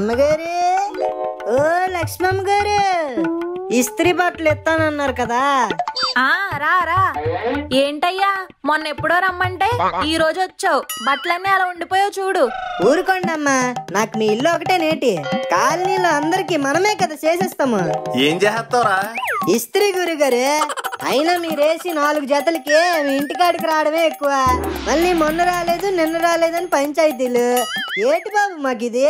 అమ్మగారు, ఓ లక్ష్మమ్మ గారు, ఇస్త్రీ బట్టలు ఇస్తానన్నారు కదా. రా రా. ఏంటయ్యా, మొన్న ఎప్పుడో రమ్మంటే ఈ రోజు వచ్చావు. బట్టలన్నీ అలా ఉండిపోయావు చూడు. ఊరుకోండి అమ్మా, నాకు మీ ఇల్లు ఒకటే నేటి. కాలనీలో అందరికి మనమే కదా చేసేస్తాము. ఏం చేస్తావురా? ఇస్త్రీ గురుగారు, అయినా మీరేసి 4 జతలకి మీ ఇంటికాడికి రావడమే ఎక్కువ. మళ్ళీ మొన్న రాలేదు నిన్న రాలేదని పంచాయతీలు. ఏటి బాబు మాకిది?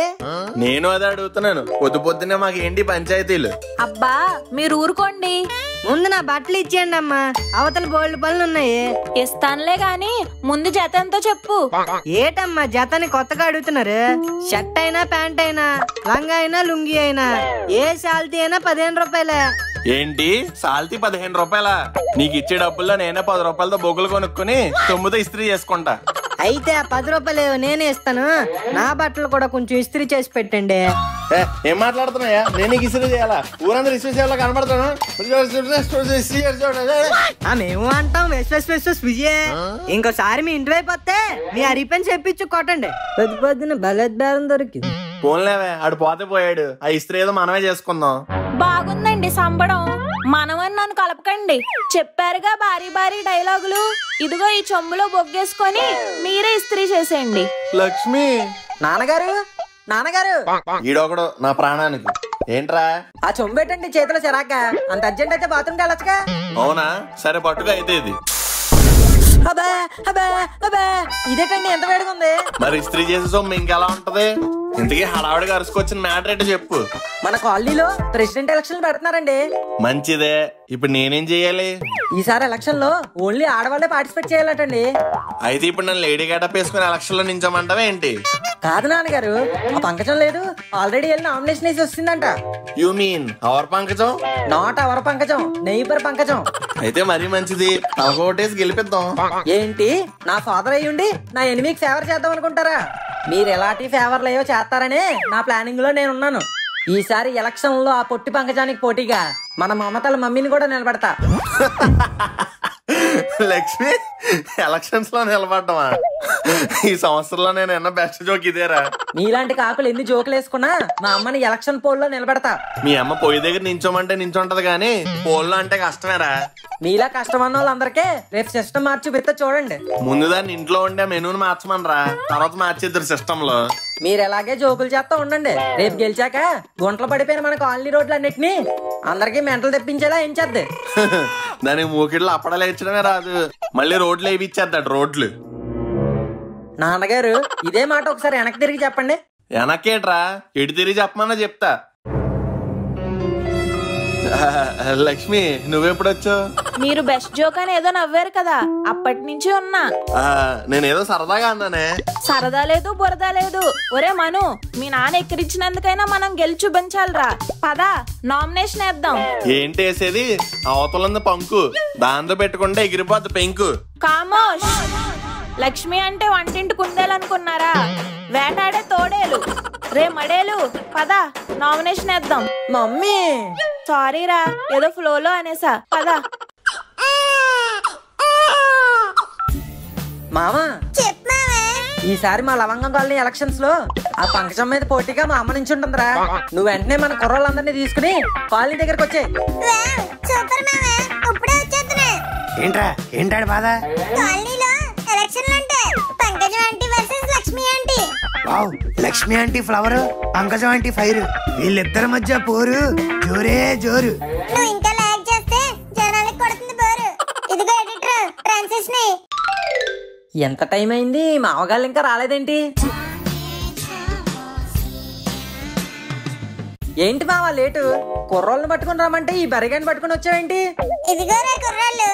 నేను అదే అడుగుతున్నాను. పొద్దున్నే మాకు ఏంటి పంచాయతీలు? అబ్బా మీరు ఊరుకోండి. ముందు నా బట్టలు ఇచ్చేయండి అమ్మా, అవతల బోల్డ్ పనులు ఉన్నాయి. ఇస్తానులే గాని ముందు జత ఎంతో చెప్పు. ఏటమ్మా జతని కొత్తగా అడుగుతున్నారు? షర్ట్ అయినా ప్యాంట్ అయినా, లంగా అయినా లుంగి అయినా, ఏ శాల్తీ అయినా 15 రూపాయలే. ఏంటి సాల్తీ 15 రూపాయల? నీకు ఇచ్చే డబ్బుల్లో నేనే 10 రూపాయలతో బొగ్గులు కొనుక్కుని 9 ఇస్త్రీ చేసుకుంటా. అయితే ఆ 10 రూపాయలు నేనే ఇస్తాను. నా బట్టలు కూడా కొంచెం ఇస్త్రీ చేసి పెట్టండి. ఏం మాట్లాడుతున్నాయా? నేను ఇస్త్రీ చేయాలా? ఊరందరూ ఇస్త్రీ చేయాలా కనబడతాను? మేము అంటాం విజయ్. ఇంకోసారి మీ ఇంటి వైపు వస్తే మీ అరిపని చెప్పించు కొట్టండి. పొద్దున బలద్ బేరం దొరికింది. పోన్లేవే, ఆడు పోతే పోయాడు. ఆ ఇస్త్రీ ఏదో మనమే చేసుకుందాం. బాగుందండి సంబడం. మనమని నన్ను కలపకండి. చెప్పారుగా భారీ భారీ డైలాగులు. ఇదిగో ఈ చెంబులో బొగ్గేసుకొని మీరే ఇస్త్రీ చేసేయండి. లక్ష్మి, నాన్నగారు నాన్నగారు, ఈడొకడు నా ప్రాణానికి. ఏంట్రా? ఆ చెంబెట్టండి చేతిలో చెరాక. అంత అర్జెంట్ అయితే బాత్రూమ్కి వెళ్ళొచ్చుగా. అవునా, సరే పట్టుగా అయితే ఇది. ఇదేటండి ఎంత వేడిగా ఉంది? మరి ఇస్త్రీ చేసే సొమ్ము ఇంకెలా ఉంటది? ఇంతకీ హడావుడిగా అరుచుకొచ్చిన మ్యాటర్ ఏంటో చెప్పు. మన కాలనీలో ప్రెసిడెంట్ ఎలక్షన్ పెడుతున్నారండి. మంచిదే. ఇప్పుడు నేనేం చెయ్యాలి? ఈసారి ఎలక్షన్ లో ఓన్లీ ఆడవాళ్ళే పార్టిసిపేట్ చేయాలటండి. అయితే ఇప్పుడు నన్ను లేడీ గెటప్ వేసుకుని ఎలక్షన్ లో నించమంటావా ఏంటి? కాదు నాన్నగారు, ఆ పంకజం లేదు, ఆల్రెడీ వెళ్ళి నామినేషన్ వేసి వస్తుందంట. You mean our Pankajam? Not our Pankajam, neighbour Pankajam. అయితే మరీ మంచిది, తలకోటేసి గెలిపిద్దాం. ఏంటి, నా ఫాదర్ అయ్యుండి నా ఎనిమికి ఫేవర్ చేద్దాం అనుకుంటారా? మీరు ఎలాంటి ఫేవర్లు అయ్యో చేస్తారనే నా ప్లానింగ్ లో నేనున్నాను. ఈసారి ఎలక్షన్ లో ఆ పొట్టి పంకజానికి పోటీగా మన మమతల మమ్మీని కూడా నిలబెడతా. లక్ష్మి, ఎలక్షన్స్ లో నిలబడ్డావా? ఈ సంవత్సరంలో నేను ఎన్న బెస్ట్ జోక్ ఇదేరా. నీలాంటి కాకులు ఎన్ని జోకులు వేసుకున్నా మా అమ్మని ఎలక్షన్ పోల్ లో నిలబెడతా. మీ అమ్మ పొయ్యి దగ్గర నించోమంటే నించోంటది గానీ పోల్లో అంటే కష్టమేరా. మీలా కష్టమన్న వాళ్ళందరికీ రేపు సిస్టమ్ మార్చి పెద్ద చూడండి. ముందు దాన్ని ఇంట్లో ఉండే మెనూని మార్చమనరా, తర్వాత మార్చేద్దరు సిస్టమ్ లో. మీరు ఎలాగే జోకులు చేస్తా ఉండండి. రేపు గెలిచాక గుంటలు పడిపోయిన మన కాలనీ రోడ్లు అన్నిటినీ అందరికీ మెంటలు తెప్పించేలా ఏం చేద్ది. దానికి మూకిళ్ళు అప్పడాలు ఇచ్చడమే రాదు, మళ్ళీ రోడ్లు వేయించేద్దాడు. రోడ్లు. నాన్నగారు, ఇదే మాట ఒకసారి వెనక్కి తిరిగి చెప్పండి. వెనక్కేట్రా, ఎటు తిరిగి చెప్పమన్నా చెప్తా. లక్ష్మి, నువ్వెప్పుడొచ్చావు? మీరు బెస్ట్ జోక్ అని ఏదో నవ్వారు కదా, అప్పటి నుంచి ఉన్నా. నేనేదో సరదాగా అన్నానే. సరదా లేదు బురదా లేదు. ఒరే మను, మీ నాన్న ఎక్కిరించినందుకైనా మనం గెలిచి చూపించాలిరా. పదా నామినేషన్ వేద్దాం. ఏంటి వేసేది? అవతలంది పంకు, దాంతో పెట్టుకుంటే ఎగిరిపోద్ది పెంకు. కామోష్. లక్ష్మి అంటే వంటింటి కుందేలనుకున్నారా? వేటాడే తోడేలు. రే మడేలు, పదా నామినేషన్ వేద్దాం. మమ్మీ సారీరా, ఏదో ఫ్లోలో అనేసా. పదా. మామా, ఈసారి మా లవంగం కాలనీ ఎలక్షన్స్ లో ఆ పంకజం మీద పోటీగా మా అమ్మ నుంచి ఉంటుందిరా. నువ్వు వెంటనే మన కుర్రోళ్ళందరినీ తీసుకుని కాలనీ దగ్గరకు వచ్చే. ఏంట్రా, ఏంటాడు బాధ? వావ్, లక్ష్మి ఆంటీ ఫ్లవర్, పంకజం ఆంటీ ఫైర్. వీళ్ళిద్దరి మధ్య పోరు జోరే జోరు. ఎంత టైం అయింది, మా అవగాళ్ళు ఇంకా రాలేదేంటి? ఏంటి మావా లేటు? కుర్రోళ్ళని పట్టుకుని రమ్మంటే ఈ బరిగాన్ని పట్టుకుని వచ్చావేంటి? ఇదిగోరా కుర్రాళ్ళు,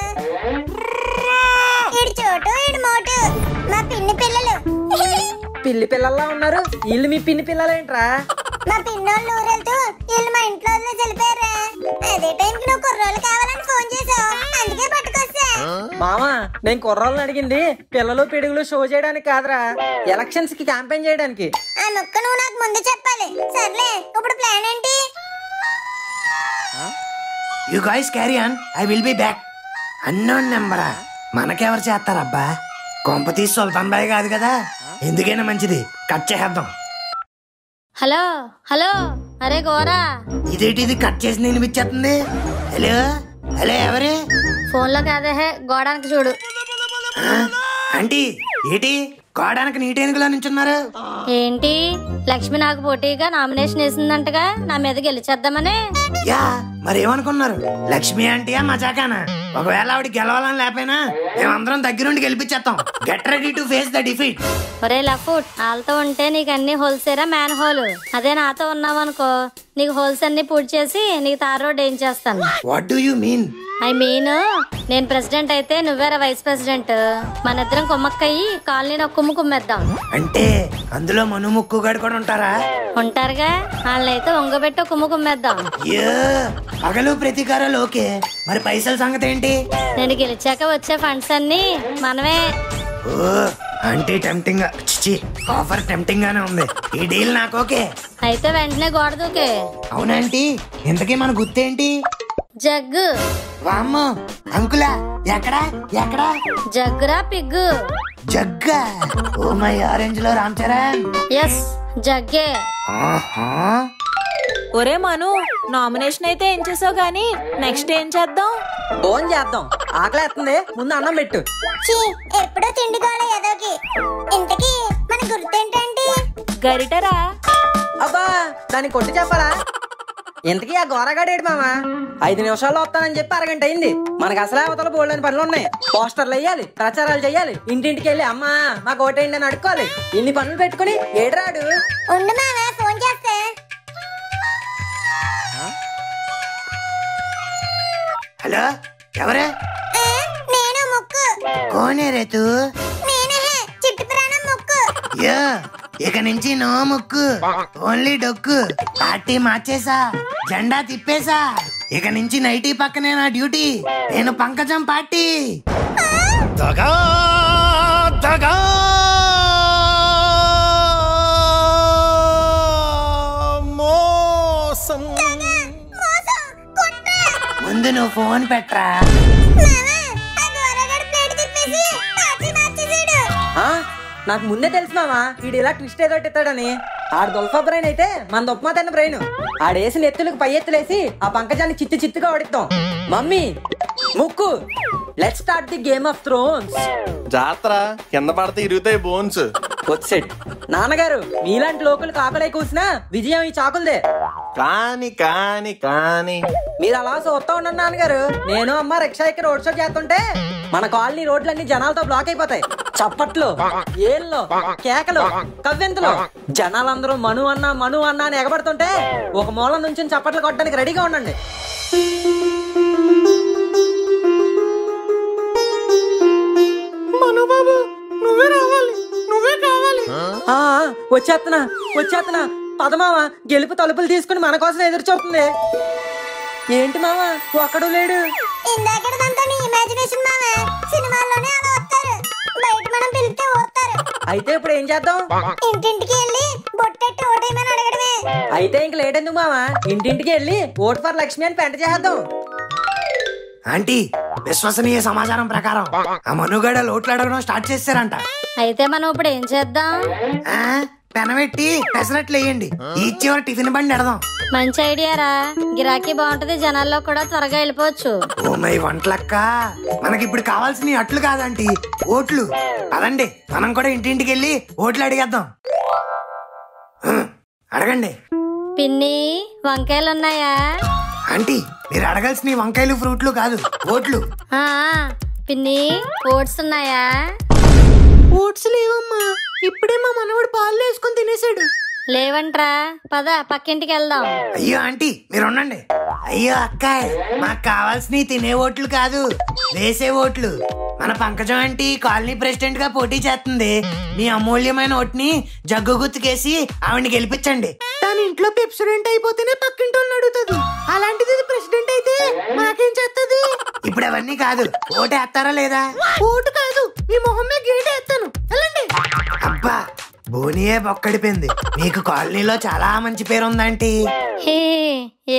ఇడు చోటు ఇడు మోటు, మా పిన్ని పిల్లలు. పిల్లి పిల్లల్లా ఉన్నారు. వీళ్ళు మీ పిన్ని పిల్లలేంట్రా? మా పిన్నోళ్ళు ఊరెళ్తూ వీళ్ళు మా ఇంట్లో వదిలేసి వెళ్ళిపోయారా. అదే టైంకి నువ్వు కుర్రోళ్ళు కావాలని ఫోన్ చేసావు, అందుకే పట్టుకొస్తా. మామా, నేను కుర్రోళ్ళని అడిగింది పిల్లలు పిడుగులు షో చేయడానికి కాదురా, ఎలక్షన్స్ కి క్యాంపెయిన్ చేయడానికి. ఆ మొక్క నువ్వు నాకు ముందు చెప్పాలి. సర్లే, ఇప్పుడు ప్లాన్ ఏంటి? You guys carry on, I will be back. Unknown నెంబరా, మనకెవరు చేస్తారబ్బా? కొంప తీసి సుల్తాన్ బాయ్ కాదు కదా. ఎందుకైనా మంచిది, కట్ చేద్దాం. హలో హలో, అరే గోరా, ఇదేంటి ఇది కట్ చేసి వినిపించేస్తుంది? హలో హలో, ఎవరే? ఫోన్లో కాదే, గోడానికి చూడు. ఆంటీ ఏంటి గోడానికి నీటేనుగులో నుంచున్నారు? ఏంటి, లక్ష్మి నాకు పోటీగా నామినేషన్ వేసిందంటగా, నా మీద గెలిచేద్దామని. యా, మరేమనుకున్నారు? లక్ష్మి ఆంటీయా మజాకానా? ఒకవేళ ఆవిడ గెలవాలని లేకపోయినా మేమందరం దగ్గరుండి గెలిపించేస్తాం. Get ready to face the defeat. ఒరే లఫూట్, వాళ్ళతో ఉంటే నీకు అన్ని హోల్సేరా మ్యాన్ హోల్. అదే నాతో ఉన్నావనుకో, నీకు హోల్స్ అన్ని పూర్తి చేసి నీకు తార్ రోడ్ ఏం చేస్తాను. What do you mean? I mean, నేను ప్రెసిడెంట్ అయితే నువ్వేరా వైస్ ప్రెసిడెంట్. మన ఇద్దరం కుమ్మక్కయ్యి కాలనీని ఒక కుమ్మేద్దాం. అంటే అందులో మను ముక్కుగాడు కూడా ఉంటారా? ఉంటారుగా, వాళ్ళనైతే ఒంగబెట్టి ఒక కుమ్మేద్దాం. పగలు ప్రతీకారాలు ఓకే, మరి పైసల సంగతి ఏంటి? నేను గెలిచాక వచ్చే ఫండ్స్ అన్ని మనమే. ఓ, అంటే టెంప్టింగ్, ఆఫర్ టెంప్టింగ్ గానే ఉంది. ఈ డీల్ నాకు ఓకే. అయితే వెంటనే గోడ దూకే. అవునంటీ, ఇంతకీ మన గుర్తేంటి? జగ్గు. వామ్మో, అంకులా, ఎక్కడా ఎక్కడా? జగ్గురా పిగ్గు. జగ్గా? ఓ మై ఆరెంజ్ లో రామ్ చరణ్. ఎస్, జగ్గే. ఆహా. ఒరే మను, నామినేషన్ అయితే ఏం చేసావు గానీ నెక్స్ట్ ఏం చేద్దాం? ఫోన్ చేద్దాం, ఆకలేస్తుంది, ముందు అన్నం పెట్టు. చీ, ఎప్పుడో తిండి గోళ ఏదోకి. ఇంతకీ మన గుర్తేంటంటే? గరిటరా. అబ్బా, దాన్ని కొట్టి చెప్పాలా? ఇంతకీ ఆ గోరగాడేడు మామా 5 నిమిషాల్లో వస్తానని చెప్పి అరగంట అయింది. మనకు అసలే అవతల బోల్డని పనులు ఉన్నాయి. పోస్టర్లు వేయాలి, ప్రచారాలు చేయాలి, ఇంటింటికి వెళ్ళి అమ్మా మాకు ఓటేయండి అని అడుక్కోవాలి. ఇన్ని పనులు పెట్టుకుని ఏడ్రాడు. ఉండు మావా, ఫోన్ చేస్తే. హలో, ఎవరే? నేను ముక్కు. కోనే రేతు? నేనే చిట్టు ప్రాణం ముక్కు. యో, ఇక నుంచి నో ముక్కు, ఓన్లీ డొక్కు. పార్టీ మార్చేసా, జెండా తిప్పేసా. ఇక నుంచి నైటీ పక్కనే నా డ్యూటీ. నేను పంకజం పార్టీ. దగా దగా మోసం. ముందు నువ్వు ఫోన్ పెట్టరా. నాకు ముందే తెలుసు మామా, వీడు ఇలా ట్విస్ట్ ఏదో ఇస్తాడని. ఆడు దుల్ఫా బ్రెయిన్ అయితే మన దుప్మా తిన్న బ్రెయిన్. ఆడేసిన ఎత్తులకు పై ఎత్తులేసి ఆ పంకజాన్ని చిత్తుగా ఓడిస్తాం. మమ్మీ ముక్కు, let's start the game of Thrones. జాతర కింద పడితే ఇరుగుతాయి బోన్స్. వచ్చేట్ నాన్నగారు, మీలాంటి లోకలు కాకలై కూసినా విజయం ఈ చాకులదే. కాని కాని కాని మీరు అలా చూస్తా ఉన్నాను నాన్నగారు. నేను అమ్మ రిక్షా ఎక్కి రోడ్ షో చేస్తుంటే మన కాలనీ రోడ్లన్నీ జనాలతో బ్లాక్ అయిపోతాయి. చప్పట్లు, ఏళ్ళు, కేకలు, కవ్వెంతులు. జనాలందరూ మను అన్నా అని ఎగబడుతుంటే ఒక మూల నుంచి చప్పట్లు కొట్టడానికి రెడీగా ఉండండి. మను బాబు, నువ్వే రావాలి, నువ్వే కావాలి. వచ్చేస్తున్నా పదమావా, గెలుపు తలుపులు తీసుకుని మన కోసం ఎదురు చూస్తుంది. ఏంటి మావా ఒక్కడు లేడు? ఇందాకడంతా నీ ఇమాజినేషన్ మావా. సినిమాల్లోనే అలా వస్తారు, బయట మనం పిలిస్తే వస్తారు. అయితే ఇప్పుడు ఏం చేద్దాం? ఇంటింటికి వెళ్ళి బొట్టెట్టి ఓటేయమని అడగడమే. అయితే ఇంక లేట్ ఎందుకు మావా, ఇంటింటికి వెళ్ళి ఓట్ ఫర్ లక్ష్మి అని పెంట చేద్దాం. ఆంటీ, విశ్వసనీయ సమాచారం ప్రకారం ఆ మనుగడ లోట్లు అడగడం స్టార్ట్ చేస్తారంట. అయితే మనం ఇప్పుడు ఏం చేద్దాం? పెనబెట్టి పెసరట్లు వేయండి, ఈ చివరి టిఫిన్ బండి ఎడదాం. మంచి ఐడియారా, గిరాకీ బాగుంటది, జనాల్లో కూడా త్వరగా వెళ్ళిపోవచ్చు. ఓ మై వంటలక్క, మనకి ఇప్పుడు కావాల్సిన అట్లు కాదంటీ, ఓట్లు. అదండి, మనం కూడా ఇంటింటికి వెళ్ళి ఓట్లు అడిగేద్దాం. అడగండి. పిన్ని, వంకాయలు ఉన్నాయా? ఆంటీ, మీరు అడగాల్సిన వంకాయలు ఫ్రూట్లు కాదు, ఓట్లు. పిన్ని, ఓట్స్ ఉన్నాయా? ఓట్స్ లేవమ్మా, ఇప్పుడే మా మనవాడు పాలు వేసుకొని తినేసాడు. లేవంట్రా, పద పక్కింటికి వెళ్దాం. అయ్యో ఆంటీ, మీరు ఉండండి. అయ్యో అక్కాయ్, మాకు కావాల్సినవి తినే ఓట్లు కాదు, వేసే ఓట్లు. మన పంకజం ఆంటీ కాలనీ ప్రెసిడెంట్ గా పోటీ చేస్తుంది. మీ అమూల్యమైన ఓట్ని జగ్గు గుర్తుకేసి ఆవిడ్ని గెలిపించండి. తన ఇంట్లో ప్రెసిడెంట్ అయిపోతేనే పక్కింటి వాళ్ళని అడుగుతుంది, అలాంటిది ప్రెసిడెంట్ అయితే మాకేం చేస్తుంది? ఇప్పుడు అవన్నీ కాదు, ఓటు వేస్తారా లేదా? ఓటు కాదు, మీ మొహమ్మే గేట్ వేస్తాను. వెళ్ళండి. అబ్బా, బోనియే బొక్కడిపోయింది. మీకు కాలనీలో చాలా మంచి పేరు ఉందంటీ.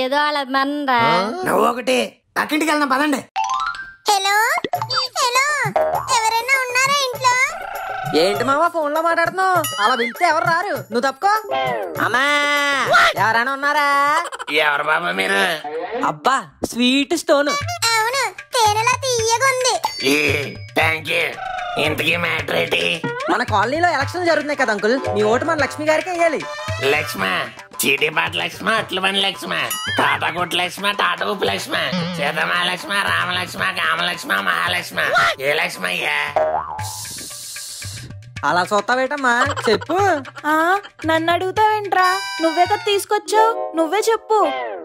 ఏదో వాళ్ళ అభిమానం రా. నువ్వు ఒకటి, పక్కింటికి వెళ్దాం పదండి. హలో హలో, ఎవరైనా ఉన్నారా ఇంట్లో? ఏంటి మావా ఫోన్ లో మాట్లాడుతున్నావు? అలా పిలిస్తే ఎవరు రారు, నువ్వు తప్పుకో. అమ్మా ఎవరైనా ఉన్నారా? ఎవరు బాబా మీరు? అబ్బా స్వీట్ స్టోన్. అవును, తేనెలా తీయగా ఉంది. Thank you. ఇంతకీ మ్యాటర్ ఏంటి? మన కాలనీలో ఎలక్షన్ జరుగుతున్నాయి కదా అంకుల్, మీ ఓటు మన లక్ష్మి గారికి వేయాలి. లక్ష్మ, చీటిపాటి లక్ష్మ, అట్ల పని లక్ష్మ, టాటా కొట్టు లక్ష్మ, టాటా ఉప్పు లక్ష్మ, సీతమహాలక్ష్మ, రామలక్ష్మ, కామలక్ష్మ, మహాలక్ష్మ, ఏ లక్ష్మ అయ్యా? అలా చూస్తావేటమ్మా, చెప్పు. నన్ను అడుగుతావేంట్రా? నువ్వే కదా తీసుకొచ్చావు, నువ్వే చెప్పు.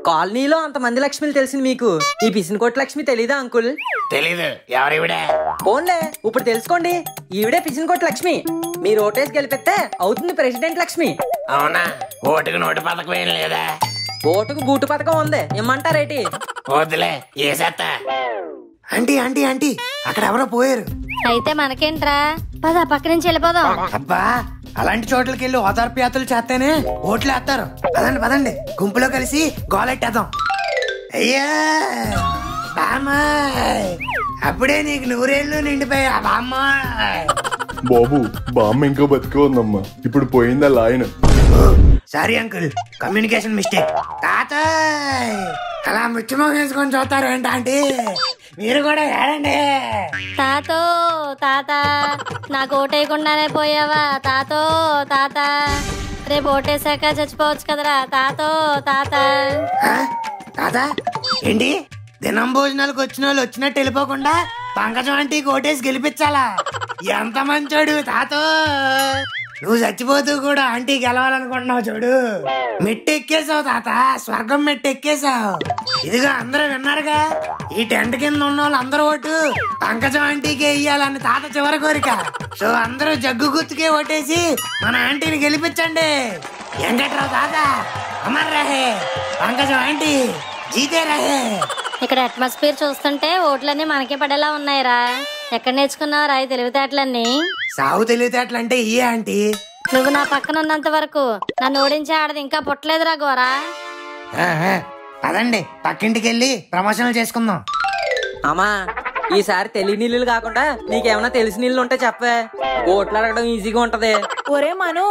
కాలనీలో అంతమంది లక్ష్మిలు తెలిసింది మీకు, ఈ పిసినకోటి లక్ష్మి తెలీదా అంకుల్? తెలీదు. ఎవరివిడే? ఫోన్లే ఇప్పుడు తెలుసుకోండి, ఈవిడే పిసినకోటి లక్ష్మి. మీరు ఓటేసి గెలిపిస్తే అవుతుంది ప్రెసిడెంట్ లక్ష్మి. అవునా? ఓటుకు నోటు పథకం ఏం లేదా? ఓటుకు బూటు పథకం ఉంది, ఇమ్మంటారేటి? వద్దులే, ఏసేత్తా. ఆంటీ ఆంటీ ఆంటీ, అక్కడ ఎవరో పోయారు. అయితే మనకేంట్రా, పద పక్క నుంచి వెళ్ళిపోదాం. అబ్బా, అలాంటి చోట్లకి వెళ్ళి ఓదార్పు యాత్రలు చేస్తేనే ఓట్లు వేస్తారు. పదండి పదండి, గుంపులో కలిసి గోలెట్టేద్దాం. అయ్యా బామ్మాయ్, అప్పుడే నీకు 100 ఏళ్ళు నిండిపోయా బామ్మాయ్. బాబు బామ్మ ఇంకా బతికే ఉందమ్మా, ఇప్పుడు పోయిందా లాయన. Sorry uncle, communication mistake. తాతాయ్, అలా ముచ్చిమోహం వేసుకొని చూస్తారు ఏంటంటే, మీరు కూడా ఏడండి. తాతో తాత, నాకు ఓటేయకుండానే పోయావా తాతో తాత? రేపు ఓటేసాక చచ్చిపోవచ్చు కదరా తాతో తాత. తాత ఏంటి, దినం భోజనాలకు వచ్చిన వాళ్ళు వచ్చినట్టు వెళ్ళిపోకుండా పంకజం ఆంటీకి ఓటేసి గెలిపించాలా? ఎంత మంచోడు తాతో. నువ్వు చచ్చిపోతూ కూడా ఆంటీ గెలవాలనుకుంటున్నావు చూడు. మెట్టెక్కేసావు తాత, స్వర్గం మెట్టెక్కేసావు. ఇదిగో అందరూ విన్నారుగా, ఈ టెంట్ కింద ఉన్న వాళ్ళు అందరూ ఓటు పంకజం ఆంటీకే ఇయ్యాలని తాత చివరి కోరిక. సో అందరూ జగ్గు గుర్తుకే ఓటేసి మన ఆంటీని గెలిపించండి. వెంకట్రావు తాత అమర్ రహే, పంకజం ఆంటీ జీతే రహే. ఇక్కడ అట్మాస్ఫియర్ చూస్తుంటే ఓట్లన్నీ మనకే పడేలా ఉన్నాయిరా. ఎక్కడ నేర్చుకున్నావురా ఈ తెలివితేటలన్నీ? సాగు తెలివితేటలంటే ఇయే ఆంటీ. నువ్వు నా పక్కన ఉన్నంత వరకు నన్ను ఓడించే ఆడది ఇంకా పుట్టలేదురా గోరా. పదండి పక్కింటికి వెళ్ళి ప్రమోషన్లు చేసుకుందాం. అమ్మా ఈసారి తెలియని నీళ్ళు కాకుండా నీకేమన్నా తెలిసిన నీళ్ళు ఉంటే చెప్పే, ఓట్లు అడగడం ఈజీగా ఉంటది. ఒరే మను,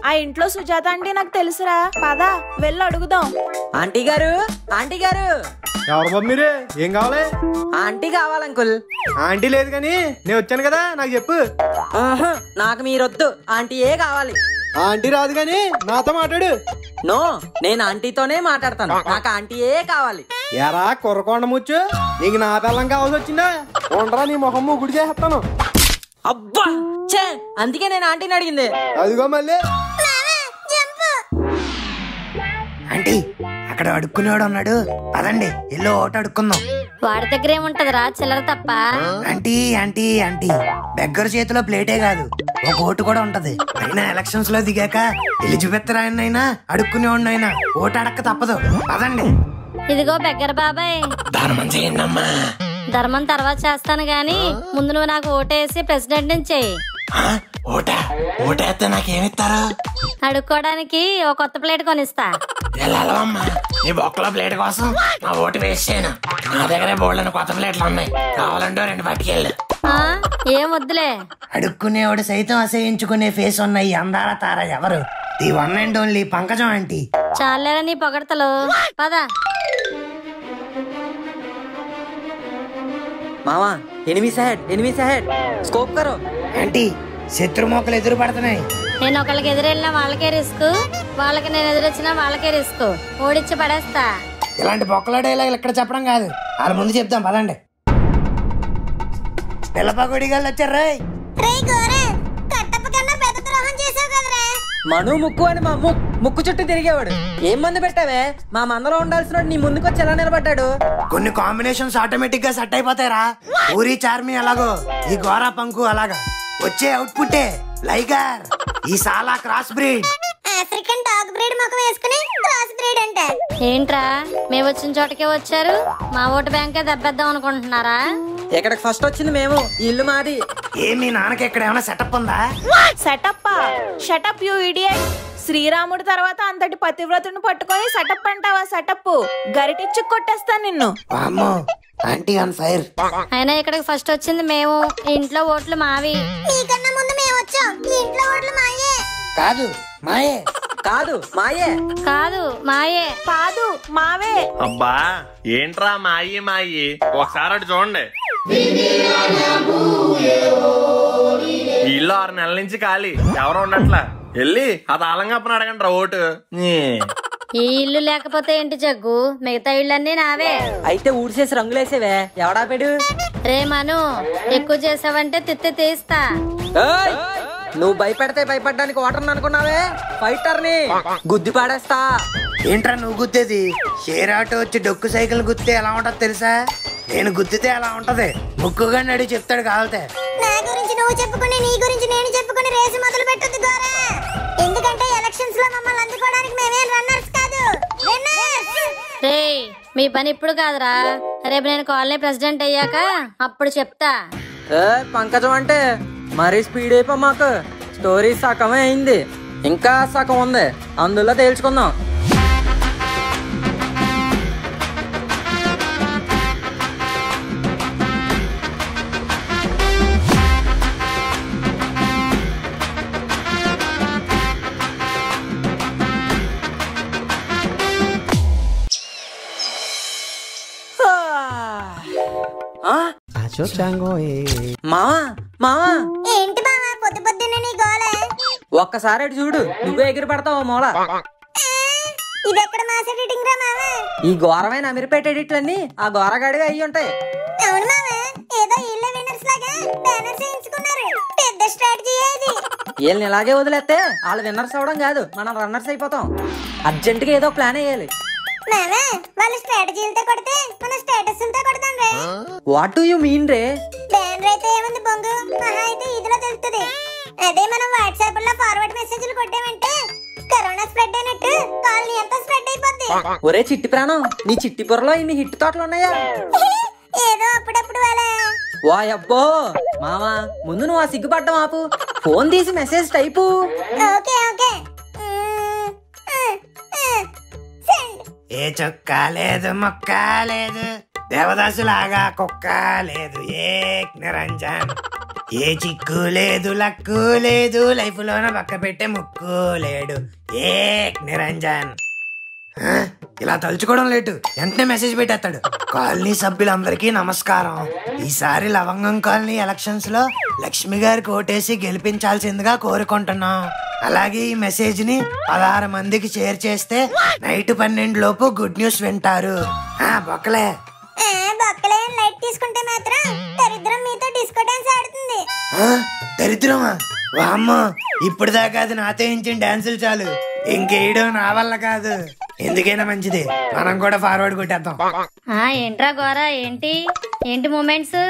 ఆ ఇంట్లో సుజాత అంటే నాకు తెలుసురా, పద వెళ్ళి అడుగుదాం. ఆంటీ గారు, ఆంటీ గారు. ఎవరు బాబు మీరే? ఏం కావాలి? ఆంటీ కావాలంకుల్. ఆంటీ లేదు కానీ నేను వచ్చాను కదా, నాకు చెప్పు. నాకు మీరొద్దు, ఆంటీ ఏ కావాలి. ఆంటీ రాదు కానీ నాతో మాట్లాడు. నో, నేను ఆంటీతోనే మాట్లాడతాను, నాకు ఆంటీ ఏ కావాలి. ఎరా కుర్రకొండ ముచ్చు, నీకు నా పిల్లం కావాల్సి వచ్చిందా? ఉండరా నీ మొహమ్ము గుడి చేస్తాను. అబ్బా చే, అందుకే నేను ఆంటీని అడిగింది. అదిగో మళ్ళీ. ఆంటీ అక్కడ అడుక్కునేవాడు ఉన్నాడు, పదండి ఎల్లో ఓటు అడుక్కుందాం. వాడి దగ్గర ఏముంటదిరా చిల్లర తప్ప. ఆంటీ ఆంటీ ఆంటీ, బెగ్గర చేతిలో ప్లేటే కాదు ఒక ఓటు కూడా ఉంటది. అయినా ఎలక్షన్స్ లో దిగాక ఎలిజబెత్ రాయనైనా అడుక్కునేవాడినైనా ఓటు అడక్క తప్పదు. పదండి. ఇదిగో బెగ్గర బాబాయ్, ధర్మం చేయండమ్మా. ధర్మం తర్వాత చేస్తాను గాని ముందు నువ్వు నాకు ఓటేసి ప్రెసిడెంట్ నుంచి ఓటేస్తే నాకేమిస్తారు? అడుక్కోవడానికి ఓ కొత్త ప్లేట్ కొనిస్తా. వెళ్ళాలమ్మా, నీ బొక్కలో ప్లేట్ కోసం నా ఓటు వేస్ట్ చేయను. నా దగ్గరే బోల్డని కొత్త ప్లేట్లు ఉన్నాయి, కావాలంటే 2 పట్టుకెళ్ళు. ఏం వద్దులే. అడుక్కునేవాడు సైతం అసహించుకునే ఫేస్ ఉన్న ఈ అందాల తార ఎవరు? The one and only Pankajam aunty. చాలేరా నీ పొగడతలు, పద. మామా ఎనిమిస్ హెడ్ స్కోప్ కరో. ఆంటీ శత్రు మొక్కలు ఎదురు పడుతున్నాయి. నేను ఒకళ్ళకి ఎదురెళ్ళినా వాళ్ళకే రిస్క్, వాళ్ళకి నేను ఎదురొచ్చినా వాళ్ళకే రిస్క్. ఓడిచ్చి పడేస్తా. ఇలాంటి బొక్కల డైలాగులు ఇక్కడ చెప్పడం కాదు, వాళ్ళ ముందు చెప్తాం పదండి. పిల్లపగుడి గారు వచ్చారు. మను ముక్కు అని మా ముక్కు చుట్టూ తిరిగేవాడు. ఏం మందు పెట్టావే? మా మందలో ఉండాల్సిన నీ ముందుకు వచ్చి ఎలా నిలబడ్డాడు? కొన్ని కాంబినేషన్స్ ఆటోమేటిక్ గా సెట్ అయిపోతాయిరా. ఊరి చార్మి అలాగో, ఈ గోరా పంకు అలాగా. వచ్చే అవుట్పుట్టే లైగర్, ఈ సాలా cross breed. African dog breed ముఖం వేసుకుని క్రాస్ బ్రీడ్ అంటే ఏంట్రా మేము వచ్చిన చోటకే వచ్చారు? మా ఓటు బ్యాంకే దెబ్బేద్దాం అనుకుంటున్నారా? ఇక్కడికి ఫస్ట్ వచ్చింది మేము, ఇల్లు మాది. ఏ మీ నాన్నకి ఇక్కడ ఏమైనా సెటప్ ఉందా? సెటప్? Shut up you idiot. శ్రీరాముడి తర్వాత అంతటి పతివ్రతుని పట్టుకొని సెటప్ అంటావా? సెటప్ గరిటిచ్చి కొట్టేస్తా నిన్ను. వామ్మో, ఆంటీ ఆన్ ఫైర్. అయినా ఇక్కడికి ఫస్ట్ వచ్చింది మేము, ఇంట్లో ఓట్లు మావి. మీకన్నా ముందు మేము నమ్మొచ్చు, ఈ ఇంట్లో ఓట్లు మాయే. కాదు మాయే. కాదు మాయే. కాదు మాయే. కాదు మావే. అబ్బా ఏంట్రా మాయి మాయి, ఒకసారి అటు చూడండి. ఈ ఇల్లు 6 నెలల నుంచి ఖాళీ, ఎవరు ఉండట్లా. వెళ్ళి ఆ తాళంగప్పని అడగండి రా ఓటు. ఈ ఇల్లు లేకపోతే ఏంటి జగ్గు, మిగతా ఇళ్ళన్నీ నావే. అయితే ఊడ్చేసి రంగులేసేవే, ఎవడా పెడు? రే మను, ఎక్కువ చేసావంటే తిత్తి తీస్తా. ఏయ్! నువ్వు భయపెడితే భయపడడానికి ఓటర్ అనుకున్నావే, ఫైటర్ ని గుద్ది పాడేస్తా. ఏంట్రా నువ్వు గుద్దేది? షేర్ ఆటో వచ్చి డొక్కు సైకిల్ గుద్దితే ఎలా ఉంటది తెలుసా? నేను గుద్దితే ఎలా ఉంటది, ముక్కుగా నడి చెప్తాడు కావాలితే. నా గురించి నువ్వు చెప్పుకుని, నీ గురించి నేను చెప్పుకుని రేసు మొదలు పెట్టొద్దు గోరా. ఎందుకంటే ఎలక్షన్స్ లో మమ్మల్ని అందుకోవడానికి మేమేం రన్నర్స్ కాదు, విన్నర్స్. రే మీ పని ఇప్పుడు కాదురా, రేపు నేను కాలనీ ప్రెసిడెంట్ అయ్యాక అప్పుడు చెప్తా. పంకజం అంటే మరీ స్పీడ్ అయిపో, మాకు స్టోరీ సగమే అయింది, ఇంకా సగం ఉంది, అందులో తేల్చుకుందాం. మావా మావా, ఏంటి బావా పొద్దు పొద్దున్న నీ గోలే? ఒక్కసారి అటు చూడు, నువ్వే ఎగిరి పడతావు మూల. ఇది ఎక్కడ మాస్ ఎడిటింగ్ రా మావా? ఈ ఘోరమైన అమీర్పేట ఎడిట్లన్నీ ఆ ఘోరగాడివి అయ్యి ఉంటాయి. అవును మావా, ఏదో ఇళ్ళ విన్నర్స్ లాగా బ్యానర్స్ వేయించుకున్నారు, పెద్ద స్ట్రాటజీ ఇది. వీళ్ళని ఇలాగే వదిలేస్తే వాళ్ళు విన్నర్స్ అవడం కాదు, మనం రన్నర్స్ అయిపోతాం. అర్జెంట్ గా ఏదో ప్లాన్ వేయాలి. మావా, వాళ్ళు స్ట్రాటజీలతో కొడితే మన స్టేటస్లతో కొడతాం రే. వాట్ డు యు మీన్ రే? బ్యానర్ అయితే ఏముంది బొంగు, మహా అయితే ఇదిలో తెలుస్తుంది. అదే మనం వాట్సాప్ లో ఫార్వర్డ్ మెసేజ్లు కొట్టామంటే కరోనా స్ప్రెడ్ అయినట్టు కాలనీ అంతా స్ప్రెడ్ అయిపోద్ది. ఒరే చిట్టి ప్రాణం, నీ చిట్టి పొరలో ఇన్ని హిట్ తోటలు ఉన్నాయా? ఏదో అప్పుడప్పుడు వాళ్ళ. వాయబ్బో మామా, ముందు నువ్వు ఆ సిగ్గుపడ్డం ఆపు, ఫోన్ తీసి message type. Okay okay. Send. ఏ చొక్కా లేదు, మొక్క లేదు, దేవదాసులాగా కుక్క లేదు, ఏ నిరంజన్. ఏ చిక్కు లేదు, లక్కు లేదు, లైఫ్ లోన పక్క పెట్టే ముక్కు లేడు, ఏ నిరంజన్. ఇలా తలుచుకోవడం లేటు, వెంటనే మెసేజ్ పెట్టేస్తాడు. కాలనీ సభ్యులందరికీ నమస్కారం. ఈసారి లవంగం కాలనీ ఎలక్షన్స్ లో లక్ష్మి గారికి ఓటేసి గెలిపించాల్సిందిగా కోరుకుంటున్నాం. అలాగే ఈ మెసేజ్ ని 16 మందికి షేర్ చేస్తే నైట్ 12 లోపు గుడ్ న్యూస్ వింటారు. బొక్కలే బొక్కలే లైట్ తీసుకుంటే మాత్రం దరిద్రం మీతో డిస్కో డాన్స్ ఆడుతుంది. దరిద్రమా? వామ్మో, ఇప్పుడు దాకా అది నాతో ఇచ్చిన డాన్సులు చాలు, ఇంకేయడం నా వల్ల కాదు. ఎందుకైనా మంచిది, మనం కూడా ఫార్వర్డ్ కొట్టేద్దాం. ఏంట్రా గోరా, ఏంటి ఏంటి మూమెంట్స్?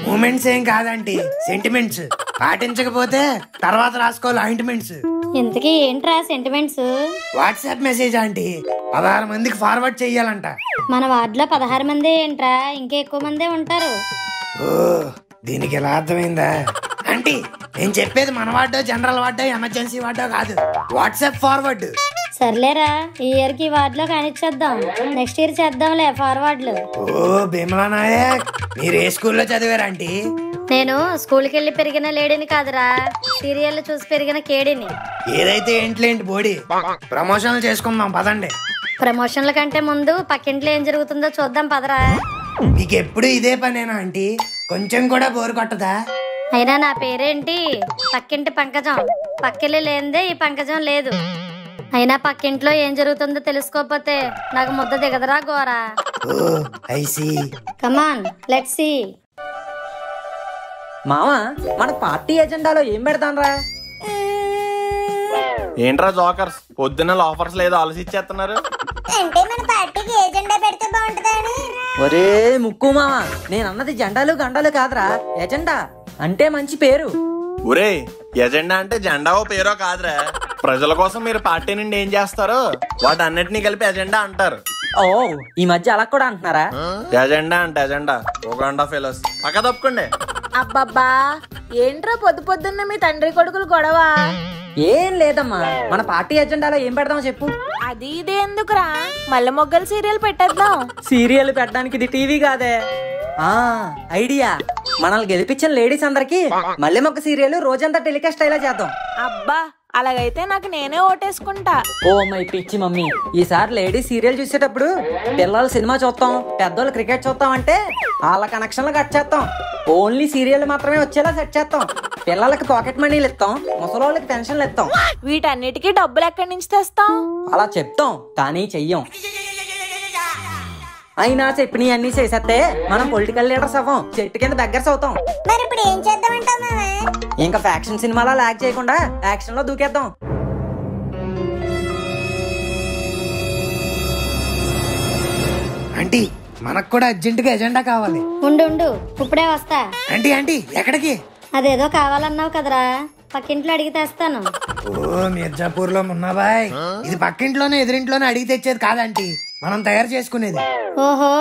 మూమెంట్స్ ఏం కాదంటే సెంటిమెంట్స్. పాటించకపోతే తర్వాత రాసుకోవాలి ఆయింట్మెంట్స్. ఇంతకీ ఏంట్రా సెంటిమెంట్స్? వాట్సాప్ మెసేజ్ ఆంటీ 16 మందికి ఫార్వర్డ్ చెయ్యాలంట. మన వార్డులో 16 మంది ఏంట్రా, ఇంకా ఎక్కువ మందే ఉంటారు. ఓ, దీనికి ఎలా అర్థమైందా ఆంటీ? నేను చెప్పేది మన వార్డో, జనరల్ వార్డో, ఎమర్జెన్సీ వార్డో కాదు, వాట్సాప్ ఫార్వర్డ్. సర్లేరా, ఈ ఇయర్ కి వార్డులో కానిచ్చేద్దాం, నెక్స్ట్ ఇయర్ చేద్దాంలే ఫార్వర్డ్లు. ఓ భీమలా నాయక్, మీరు ఏ స్కూల్లో చదివారు ఆంటీ? నేను స్కూల్కి వెళ్ళి పెరిగిన లేడీని కాదురా, సీరియల్ చూసి పెరిగిన కేడీని. ఏదైతే ఏంట్లేంటి బోడి, ప్రమోషన్లు చేసుకుందాం పదండి. ప్రమోషన్ల కంటే ముందు పక్కింట్లో ఏం జరుగుతుందో చూద్దాం పదరా. మీకు ఎప్పుడు ఇదే పనేనా ఆంటీ? కొంచెం కూడా బోరు కొట్టదా? అయినా నా పేరేంటి, పక్కింటి పంకజం. పక్కిల్లి లేనిదే ఈ పంకజం లేదు. అయినా పక్కింట్లో ఏం జరుగుతుందో తెలుసుకోకపోతే నాకు ముద్ద దిగదరా Gora. Oh I see. Come on let's see. మామా, మన పార్టీ ఎజెండాలో ఏం పెడతాం రా? ఏంట్రా జోకర్స్, పొద్దున్న ఆఫర్స్ లేదో ఆలోచించేస్తున్నారు. అంటే మన పార్టీకి ఏ జెండా పెడితే బాగుంటుందని. ఒరే ముక్కు మామా, నేను అన్నది జెండాలు గండాలు కాదురా, ఎజెండా అంటే మంచి పేరు. ఒరే, ఎజెండా అంటే జెండావో పేరో కాదురా, ప్రజల కోసం మీరు పార్టీ నుండి ఏం చేస్తారో వాటన్నిటినీ కలిపి ఎజెండా అంటారు. ఓ, ఈ మధ్య అలా కూడా అంటున్నారా? ఎజెండా అంటే ఎజెండా, ఒక ఫెలోస్ పక్క తప్పుకోండి. అబ్బబ్బా, ఏంట్రా పొద్దు పొద్దున్న మీ తండ్రి కొడుకులు గొడవ? ఏం లేదమ్మా, మన పార్టీ ఎజెండాలో ఏం పెడదాం చెప్పు. అది ఇది ఎందుకురా, మల్ల మొగ్గల సీరియల్ పెట్టేద్దాం. సీరియల్ పెట్టడానికి ఇది టీవీ కాదే. ఐడియా. మనల్ని గెలిపించిన లేడీస్ అందరికి మళ్ళీ ఒక సీరియల్ రోజంతా టెలికాస్ట్ అయ్యేలా చేద్దాం. అబ్బా అలాగైతే నాకు నేనే ఓటేసుకుంటా. ఓ మై పిచ్చి మమ్మీ, ఈసారి లేడీస్ సీరియల్ చూసేటప్పుడు పిల్లలు సినిమా చూస్తాం, పెద్దోళ్ళు క్రికెట్ చూస్తాం అంటే వాళ్ళ కనెక్షన్లు కట్ చేస్తాం. ఓన్లీ సీరియల్ మాత్రమే వచ్చేలా సెట్ చేస్తాం. పిల్లలకి పాకెట్ మనీలు ఇస్తాం, ముసలోళ్ళకి పెన్షన్లు ఇస్తాం. వీటన్నిటికీ డబ్బులు ఎక్కడి నుంచి తెస్తాం? అలా చెప్తాం కానీ చెయ్యం. అయినా చెప్పిన అన్ని చేసేస్తే మనం పొలిటికల్ లీడర్స్ అవ్వం, చెట్టు కింద బెగ్గర్స్ అవుతాం. మరి ఇప్పుడు ఏం చేద్దామంటావు మావా? ఇంకా ఫ్యాక్షన్ సినిమాలో లాగ్ చేయకుండా యాక్షన్ లో దూకేద్దాం. ఆంటీ మనకు కూడా అర్జెంట్ గా ఎజెండా కావాలి. ఉండు ఇప్పుడే వస్తా. ఆంటీ ఆంటీ ఎక్కడికి? అదేదో కావాలన్నావు కదరా, పక్కింట్లో అడిగి తెస్తాను. ఓ మిర్జాపూర్ లో మున్నాబాయ్, ఇది పక్కింట్లోనే ఎదురింట్లోనే అడిగి తెచ్చేది కాదంటీ, మనం తయారు చేసుకునేది. ఓహో,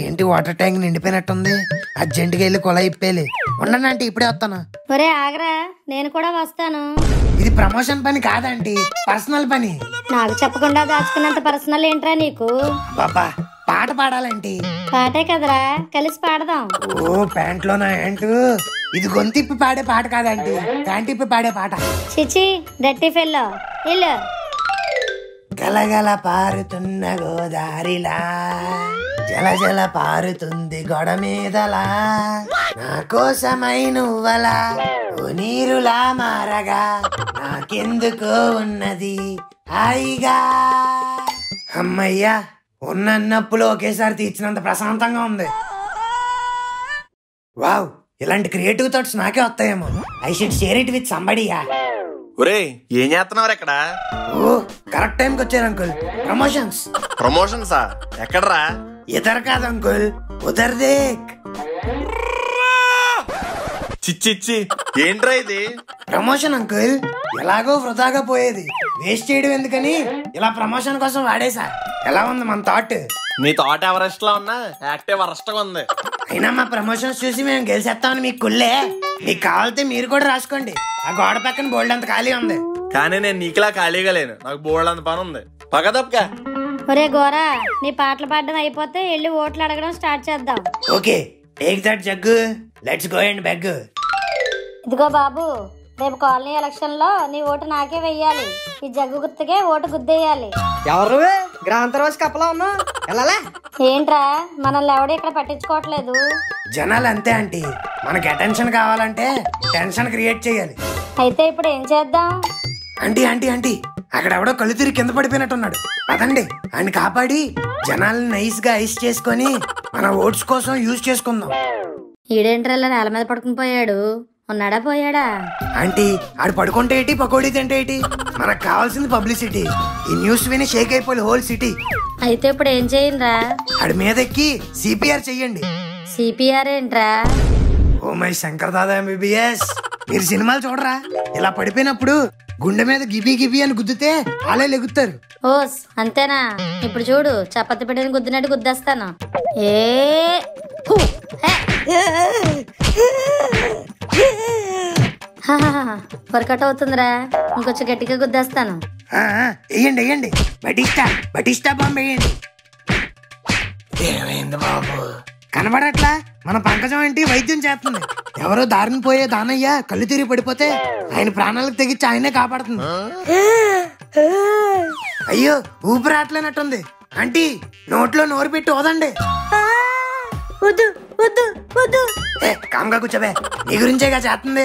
ఏంటి వాటర్ ట్యాంక్ నిండిపోయినట్టుంది, అర్జెంట్ గా వెళ్ళి కొల ఇప్పేలి. ఉండండి ఆంటీ ఇప్పుడే వస్తాను. ఒరే ఆగరా, నేను కూడా వస్తాను. ఇది ప్రమోషన్ పని కాదంటీ, పర్సనల్ పని. నాకు చెప్పకుండా దాచుకున్నంత పర్సనల్ ఏంట్రా నీకు? బాబా పాట పాడాలంటీ. పాటే కదరా, కలిసి పాడదాం. ఓ ప్యాంట్ లోనా యాంటు, ఇది గొంతిప్పి పాడే పాట కాదంటీ, ప్యాంట్ ఇప్పి పాడే పాట. చిచి డట్టి ఫెల్లో ఇల్లు. గలగల పారుతున్న గోదారిలా, జల జల పారుతుంది గొడ మీదలా, నా కోసమై నువ్వలా ఓ నీరులా మారగా, నాకెందుకో ఉన్నది హాయిగా. అమ్మయ్యా, ఉన్నప్పులు ఒకేసారి తీర్చినంత ప్రశాంతంగా ఉంది. వావ్, ఇలాంటి క్రియేటివ్ థాట్స్ నాకే వస్తాయేమో. I should share it with సంబడియా. ఒరే ఏం చేస్తున్నావు ఇక్కడ? ఓ కరెక్ట్ టైంకి వచ్చారు అంకుల్. ప్రమోషన్స్. ప్రమోషన్సా? ఎక్కడరా? ఇతర కాదు అంకుల్, ఉదర్ దేక్. చిచ్చిచ్చి ఏంట్రా ఇది? ప్రమోషన్ అంకుల్, ఎలాగో వృధాగా పోయేది, వేస్ట్ చేయడం ఎందుకని ఇలా ప్రమోషన్ కోసం వాడేసా. ఎలా ఉంది మన థాట్? నీ థాట్ ఎవరెస్ట్ లా ఉన్నా యాక్టివ్ వరస్ట్ గా ఉంది. అయినా మా ప్రమోషన్స్ చూసి మేము గెలిచేస్తామని మీకు కుళ్ళే. మీకు కావాలితే మీరు కూడా రాసుకోండి, ఆ గోడ పక్కన బోల్డ్ అంత ఖాళీ ఉంది. కానీ నేను నీకులా ఖాళీగా లేను, నాకు బోల్డ్ అంత పని ఉంది. పక్కదప్పగా. ఒరే గోరా, నీ పాటలు పాడడం అయిపోతే వెళ్ళి ఓట్లు అడగడం స్టార్ట్ చేద్దాం. Okay take that Jaggu, let's go and beg. ఇదిగో బాబు, రేపు కాలనీ ఎలక్షన్ లో నీ ఓటు నాకే వెయ్యాలి. ఈ జగ్గు గుర్తుకే ఓటు గుద్దేయాలి. ఎవరు గ్రాంతరవాసి కప్పలా ఉన్నా ఎలా? ఏంట్రా మనల్ని ఎవడు ఇక్కడ పట్టించుకోవట్లేదు? జనాలు అంతే ఆంటీ, మనకి అటెన్షన్ కావాలంటే టెన్షన్ క్రియేట్ చేయాలి. అయితే ఇప్పుడు ఏం చేద్దాం? ఆంటీ ఆంటీ ఆంటీ, అక్కడ ఎవడో కళ్ళు తిరిగి కింద పడిపోయినట్టున్నాడు. అదండి ఆయన కాపాడి జనాల్ని నైస్ గా ఐస్ చేసుకొని మన ఓట్స్ కోసం యూజ్ చేసుకుందాం. ఈడేంట్రా నేల మీద పడుకుని పోయాడు? ఉన్నాడా పోయాడా? ఆంటీ ఆడు పడుకుంటే ఏంటి, పకోడీ తింటే ఏంటి, మనకు కావాల్సింది పబ్లిసిటీ. ఈ న్యూస్ విని షేక్ అయిపోయి హోల్ సిటీ. అయితే ఇప్పుడు ఏం చేయండిరా? ఆడి మీద ఎక్కి సిపిఆర్ చెయ్యండి. సిపిఆర్ ఏంట్రా? Oh my Shankar Dada MBBS, మీరు సినిమాలు చూడరా? ఇలా పడిపోయినప్పుడు గుండె మీద గిబి గిబి అని గుద్దితే అలా లెగుతారు. ఓస్ అంతేనా? ఇప్పుడు చూడు, చపాతి పిండిని గుద్దినట్టు గుద్దేస్తాను. ఏ వర్కౌట్ అవుతుందిరా, ఇంకొంచెం గట్టిగా గుద్దేస్తాను. వేయండి వేయండి, బటిస్టా బటిస్టా బాంబు వేయండి. ఏమైంది బాబు, కనబడట్లా? మన పంకజం ఏంటి వైద్యం చేస్తుంది. ఎవరో దారిని పోయే దానయ్య కళ్ళు తిరిగి పడిపోతే ఆయన ప్రాణాలకు తెగించి ఆయనే కాపాడుతుంది. అయ్యో ఊపిరాట్లేనట్టుంది. ఆంటీ నోట్లో నోరు పెట్టి ఓదండి. కామ్గా కూర్చోబే, నీ గురించేగా చేస్తుంది.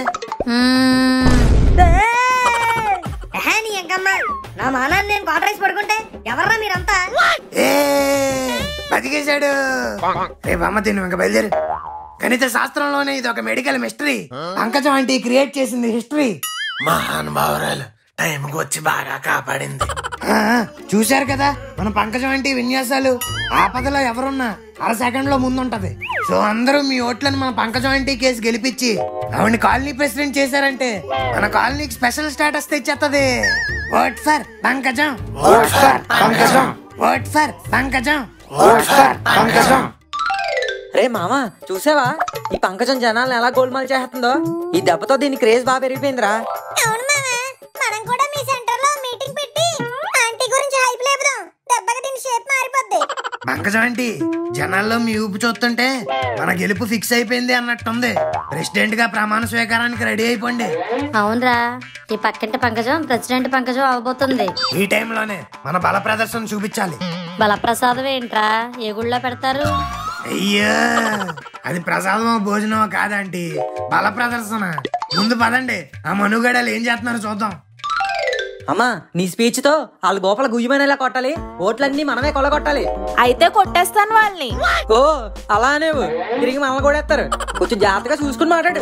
నా మానాన్ని నేను క్వార్టరైజ్ పడుకుంటే ఎవర్రా మీరంతా? ఏ బతికేశాడు. రేపు అమ్మ తిను, ఇంకా బయలుదేరు. గణిత శాస్త్రంలోనే ఇది ఒక మెడికల్ మిస్టరీ. పంకజం ఆంటీ క్రియేట్ చేసింది హిస్టరీ. మహానుభావురాలు టైంకి వచ్చి బాగా కాపాడింది. చూశారు కదా మన పంకజం ఆంటీ విన్యాసాలు. ఆపదలో ఎవరున్నా అర సెకండ్ లో ముందుంటది. సో అందరూ మీ ఓట్లను మన పంకజం ఆంటీ కేసు గెలిపించి ఆవిడ కాలనీ ప్రెసిడెంట్ చేశారంటే మన కాలనీకి స్పెషల్ స్టేటస్ తెచ్చేస్తది. Vote for Pankajam, vote for Pankajam, vote for Pankajam, vote for Pankajam. రే మామా, చూసావా ఈ పంకజం జనాలను ఎలా గోల్మాల్ చేస్తుందో? ఈ దెబ్బతో దీని క్రేజ్ బాగా పెరిగిపోయిందిరా. అవును మామా, మనం కూడా మీ సెంటర్ లో మీటింగ్ పెట్టి ఆంటీ గురించి హైప్ లేపుదాం. దెబ్బకి దీని షేప్ మారిపోద్ది. పంకజం ఆంటీ, జనాల్లో మీ ఊపు చూస్తుంటే మన గెలుపు ఫిక్స్ అయిపోయింది అన్నట్టుంది. ప్రెసిడెంట్ గా ప్రమాణ స్వీకారానికి రెడీ అయిపోండి. అవునరా, ఈ పక్కింటి పంకజం ప్రెసిడెంట్ పంకజం అవబోతుంది. ఈ టైంలోనే మన బల ప్రదర్శన చూపించాలి. బలప్రసాదం ఏంట్రా, ఏ గుళ్ళో పెడతారు? అయ్యో, అది ప్రసాదమో భోజనమో కాదంటీ, బల ప్రదర్శన. ముందు పదండి, ఆ మనుగడలు ఏం చేస్తున్నారో చూద్దాం. అమ్మా, నీ స్పీచ్ తో వాళ్ళ గోపల గుయ్యమనేలా కొట్టాలి. ఓట్లన్నీ మనమే కొల్లగొట్టాలి. అయితే కొట్టేస్తాను వాళ్ళని. ఓ అలానేవు, తిరిగి మనల్ని కొడేస్తారు. కొంచెం జాగ్రత్తగా చూసుకుని మాట్లాడు.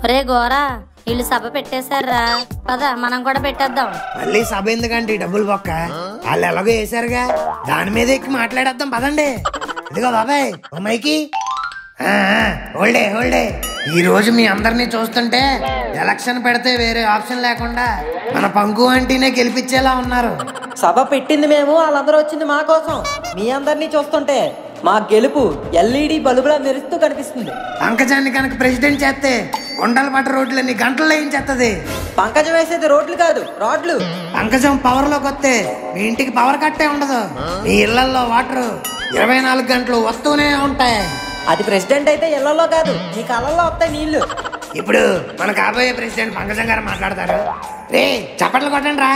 ఒరే గోరా, వీళ్ళు సభ పెట్టేశారా, పద మనం కూడా పెట్టేద్దాం. మళ్ళీ సభ ఎందుకంటే డబ్బులు బొక్క, వాళ్ళు ఎలాగో వేసారుగా, దాని మీద ఎక్కి మాట్లాడేద్దాం పదండి. ఇదిగో బాబాయ్, అమ్మాయికి హోల్డే. ఈ రోజు మీ అందరినీ చూస్తుంటే ఎలక్షన్ పెడితే వేరే ఆప్షన్ లేకుండా మన పంకు ఆంటీనే గెలిపించేలా ఉన్నారు. సభ పెట్టింది మేము, వాళ్ళందరూ వచ్చింది మా కోసం. మీ అందరినీ చూస్తుంటే మా గెలుపు ఎల్ఈడి బల్బులా మెరుస్తూ కనిపిస్తుంది. పంకజాన్ని కనుక ప్రెసిడెంట్ చేస్తే కొండల పట్ట రోడ్లన్నీ గంటల్లో ఏం చేస్తుంది. పంకజం వేసేది రోడ్లు కాదు, రాడ్లు. పంకజం పవర్ లోకి వస్తే మీ ఇంటికి పవర్ కట్టే ఉండదు. మీ ఇళ్లలో వాటర్ 24 గంటలు వస్తూనే ఉంటాయి. అది ప్రెసిడెంట్ అయితే ఇళ్లలో కాదు, నీ కళ్ళల్లో వస్తాయి నీళ్లు. ఇప్పుడు మన కాబోయే ప్రెసిడెంట్ పంకజం గారు మాట్లాడతారు. రే చప్పట్లు కొట్టండి రా.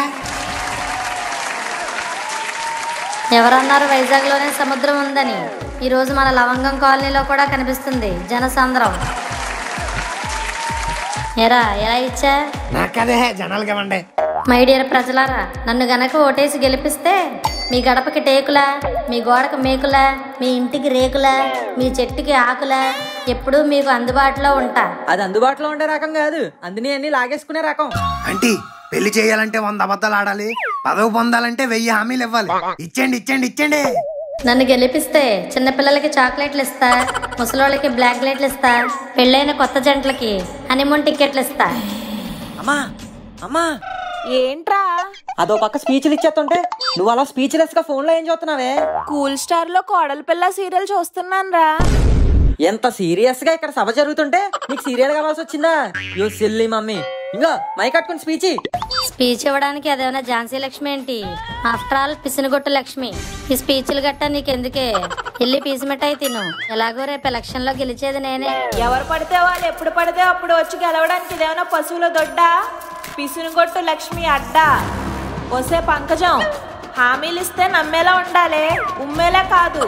ఎవరన్నారు వైజాగ్ లోనే సముద్రం ఉందని? ఈ రోజు మన లవంగం కాలనీలో కూడా కనిపిస్తుంది జనసాంద్రం. ఎలా ఇచ్చా? నాకదే జనాలకి ఇవ్వండి. మై డియర్ ప్రజలారా, నన్ను గనక ఓటేసి గెలిపిస్తే మీ గడపకి టేకులా, మీ గోడకు మేకులా, మీ ఇంటికి రేకులా, మీ చెట్టుకి ఆకులా ఎప్పుడూ మీకు అందుబాటులో ఉంటా. అది అందుబాటులో ఉండే రకం కాదు, అందుని అన్ని లాగేసుకునే రకం. ఆంటీ, పెళ్లి చేయాలంటే 100 అబద్ధాలు ఆడాలి, పదవి పొందాలంటే 1000 హామీలు ఇవ్వాలి. ఇచ్చండి. నన్ను గెలిపిస్తే చిన్నపిల్లలకి చాక్లెట్లు ఇస్తా, ముసలోళ్ళకి బ్లాంకెట్లు ఇస్తా, పెళ్ళైన కొత్త జంటలకి హనీమూన్ టికెట్లు ఇస్తా. అమ్మా ఏంట్రా? అదో పక్క స్పీచ్లు ఇచ్చేస్తుంటే నువ్వు అలా స్పీచ్లెస్ గా ఫోన్ లో ఏం చూస్తున్నావే? కూల్ స్టార్ లో కోడల పిల్ల సీరియల్ చూస్తున్నాను రా. ఎంత సీరియస్ గా ఇక్కడ సభ జరుగుతుంటే నీకు సీరియల్ కావాల్సి వచ్చిందా? You silly mummy. ఇంకా మై కట్టుకుని స్పీచ్ ఇవ్వడానికి అదేమైనా ఝాన్సీ లక్ష్మి ఏంటి? ఆఫ్టర్ ఆల్ పిసినగొట్టు లక్ష్మి. ఈ స్పీచ్లు గట్టా నీకెందుకే, వెళ్ళి పీసు మిఠాయి తిను. ఎలాగో రేపు ఎలక్షన్ లో గెలిచేది నేనే. ఎవరు పడితే వాళ్ళు ఎప్పుడు పడితే అప్పుడు వచ్చి గెలవడానికి ఇదేమైనా పశువుల దొడ్డా? పిసునుగొట్టు లక్ష్మి అడ్డా. వసే పంకజం, హామీలు ఇస్తే నమ్మేలా ఉండాలి, ఉమ్మేలా కాదు.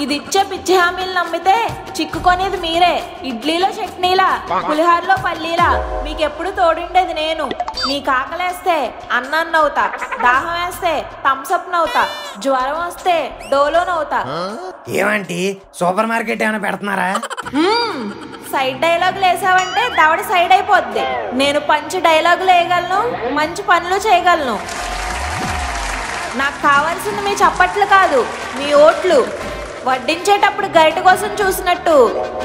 ఇది ఇచ్చే పిచ్చి హామీలు నమ్మితే చిక్కుకొనేది మీరే. ఇడ్లీలో చట్నీలా, పులిహారలో పల్లీలా మీకెప్పుడు తోడుండేది నేను. నీకు ఆకలేస్తే అన్నం నవ్వుతా, దాహం వేస్తే థమ్సప్ నవ్వుతా, జ్వరం వస్తే డోలో నవ్వుతా. ఏమంటే సూపర్ మార్కెట్ ఏమైనా పెడుతున్నారా? సైడ్ డైలాగులు వేసావంటే దవడ సైడ్ అయిపోద్ది. నేను పంచి డైలాగులు వేయగలను, మంచి పనులు చేయగలను. నాకు కావాల్సింది మీ చప్పట్లు కాదు, మీ ఓట్లు. వడ్డించేటప్పుడు గరిట కోసం చూసినట్టు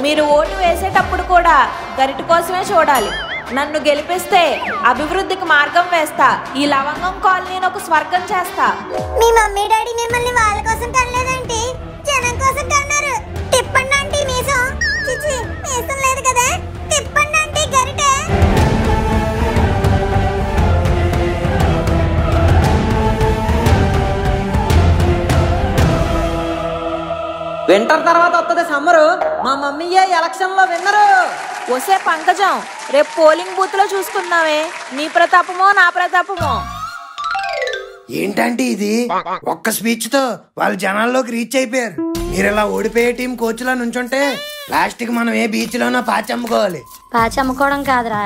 మీరు ఓటు వేసేటప్పుడు కూడా గరిట కోసమే చూడాలి. నన్ను గెలిపిస్తే అభివృద్ధికి మార్గం వేస్తా, ఈ లవంగం కాలనీని ఒక స్వర్గం చేస్తా. మీ మమ్మీ డాడీ మిమ్మల్ని వాళ్ళ కోసం కనలేదంటే జనం కోసం కన్నారు. తిప్పండి అంటే మీసం, చిచి మీసం లేదు కదా, తిప్పండి అంటే గరిట. వింటర్ తర్వాత వస్తుంది సమ్మరు. మా మమ్మీయే ఎలక్షన్ లో విన్నరు. వసే పంకజం, రేపు పోలింగ్ బూత్ లో చూసుకుందామే, నీ ప్రతాపమో నా ప్రతాపమో. ఏంటంటే ఇది ఒక్క స్పీచ్ తో వాళ్ళు జనాల్లోకి రీచ్ అయిపోయారు. మీరు ఇలా ఓడిపోయే టీం కోచ్ లా నుంచుంటే లాస్ట్ కి మనం ఏ బీచ్ లోనో పాచి అమ్ముకోవాలి. పాచి అమ్ముకోవడం కాదురా,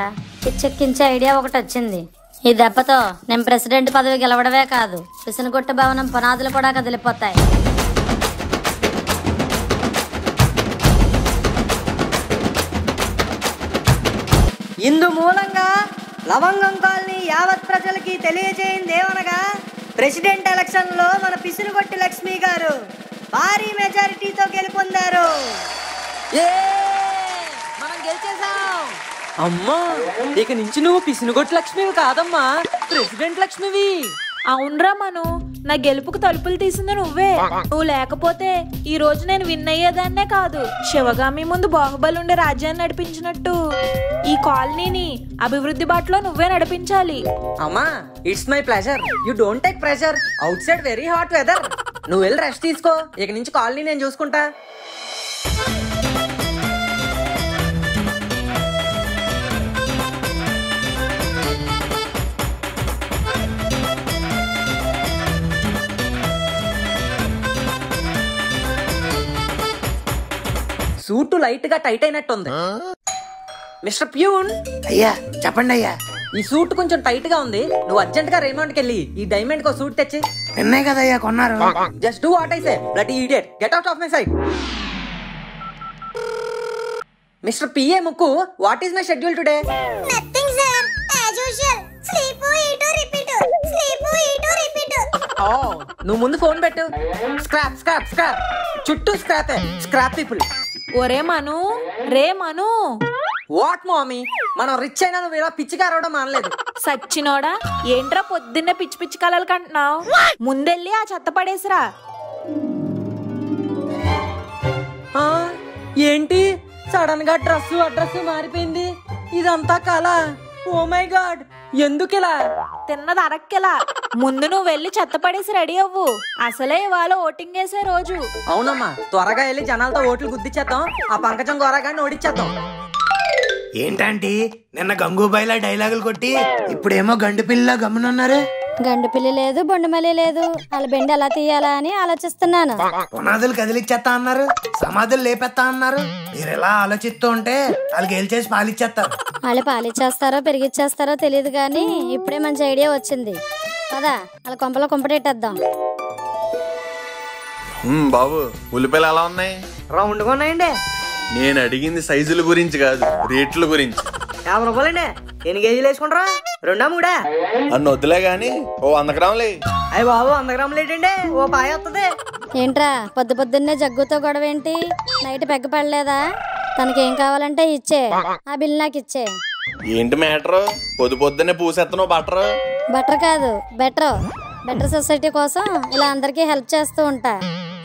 పిచ్చెక్కించే ఐడియా ఒకటి వచ్చింది. ఈ దెబ్బతో నేను ప్రెసిడెంట్ పదవి గెలవడమే కాదు, పిసినగొట్టు భవనం పునాదులు కూడా కదిలిపోతాయి. ఇందు మూలంగా లవంగం కాలనీ యావత్ ప్రజలకి తెలియజేయింది ఏమనగా, ప్రెసిడెంట్ ఎలక్షన్ లో మన పిసినగొట్టి లక్ష్మి గారు భారీ మెజారిటీతో గెలుపొందారు. మనం గెలిచేసాం. అమ్మా, ఇక నుంచి నువ్వు పిసినగొట్టు లక్ష్మివి కాదమ్మా, ప్రెసిడెంట్ లక్ష్మివి. అవునరా మను, నా గెలుపుకు తలుపులు తీసింది నువ్వే. నువ్వు లేకపోతే ఈ రోజు నేను విన్ అయ్యేదాన్నే కాదు. శివగామి ముందు బాహుబలి ఉండే రాజ్యాన్ని నడిపించినట్టు ఈ కాలనీని అభివృద్ధి బాటలో నువ్వే నడిపించాలి. అమ్మా, it's my pleasure. You don't take pressure. Outside very hot weather. నువ్వు వెళ్ళి రెస్ట్ తీసుకో, ఇక నుంచి కాలనీ నేను చూసుకుంటా. సూటు లైట్ గా టైట్ అయినట్టుంది. Mister peon. అయ్యా చెప్పండి అయ్యా. ఈ సూట్ కొంచెం టైట్ గా ఉంది, నువ్వు అర్జెంట్ గా రేమండ్ కి వెళ్ళి ఈ డైమండ్ కో సూట్ తెచ్చి. నిన్నే కదయ్యా కొన్నారు. Just do what I say, bloody idiot, get out of my sight. Mister PA ముక్కు, what is my schedule today? Nothing sir, as usual. Sleep eat repeat, sleep eat repeat. Oh, నువ్వు ముందు phone పెట్టు. Scrap scrap scrap, చుట్టూ scrap, scrap people. ఒరే మను, రే మను. What మామీ, మనం rich అయినా నువ్వు ఇలా పిచ్చిగా అరవడం మానలేదు. సచ్చినోడా, ఏంట్రా పొద్దున్నే పిచ్చి పిచ్చి కలలు కంటున్నావు? ముందెళ్ళి ఆ చెత్త పడేసిరా. ఏంటి సడన్ గా అడ్రస్ మారిపోయింది? ఇదంతా కళ. ఓ మై గాడ్, ఎందుకిలా? తిన్నది అరక్కెలా. ముందు నువ్వు వెళ్ళి చెత్త పడేసి రెడీ అవ్వు. అసలే ఇవాళ ఓటింగ్ వేసే రోజు. అవునమ్మా, త్వరగా వెళ్ళి జనాలతో ఓట్లు గుద్దిచ్చేద్దాం, ఆ పంకజం గోరాగాన్ని ఓడిచ్చేద్దాం. ఏంటంటే నిన్న గంగూబాయిలా డైలాగులు కొట్టి ఇప్పుడేమో గండు పిల్ల గమ్మునున్నారు. గండు పిల్లి లేదు, బొండుమల్లి లేదు, వాళ్ళ బెండి ఎలా తీయాలా అని ఆలోచిస్తున్నాను. పునాదులు కదిలిచ్చేస్తా అన్నారు, సమాధులు లేపెత్తా అన్నారు. మీరు ఎలా ఆలోచిస్తూ ఉంటే వాళ్ళు గెలిచేసి పాలిచ్చేస్తారు. వాళ్ళు పాలిచ్చేస్తారో పెరిగిచ్చేస్తారో తెలియదు కానీ ఇప్పుడే మంచి ఐడియా వచ్చింది కదా, వాళ్ళ కొంపలో కుంపటెట్టేద్దాం. బాబు, ఉల్లిపాయలు ఎలా ఉన్నాయి? రౌండ్ గా ఉన్నాయండి. నేను అడిగింది సైజుల గురించి కాదు, రేట్ల గురించి. 50 రూపాయలండి. ఎన్ని కేజీలు వేసుకుంటారా? 2 3? అన్న వద్దులే గాని ఓ 100 గ్రాములే. అయ్యి బాబు, 100 గ్రాములు ఏంటండి? ఓ పాయ వస్తుంది. ఏంట్రా పొద్దున్నే జగ్గుతో గొడవ ఏంటి? నైట్ పెగ్గ పడలేదా? తనకేం కావాలంటే ఇచ్చే, ఆ బిల్ నాకు ఇచ్చే. ఏంటి మ్యాటర్? పొద్దున్నే పూసేస్తున్నావు బట్టరు? బెటర్ కాదు, బెటర్ సొసైటీ కోసం ఇలా అందరికీ హెల్ప్ చేస్తూ ఉంటా.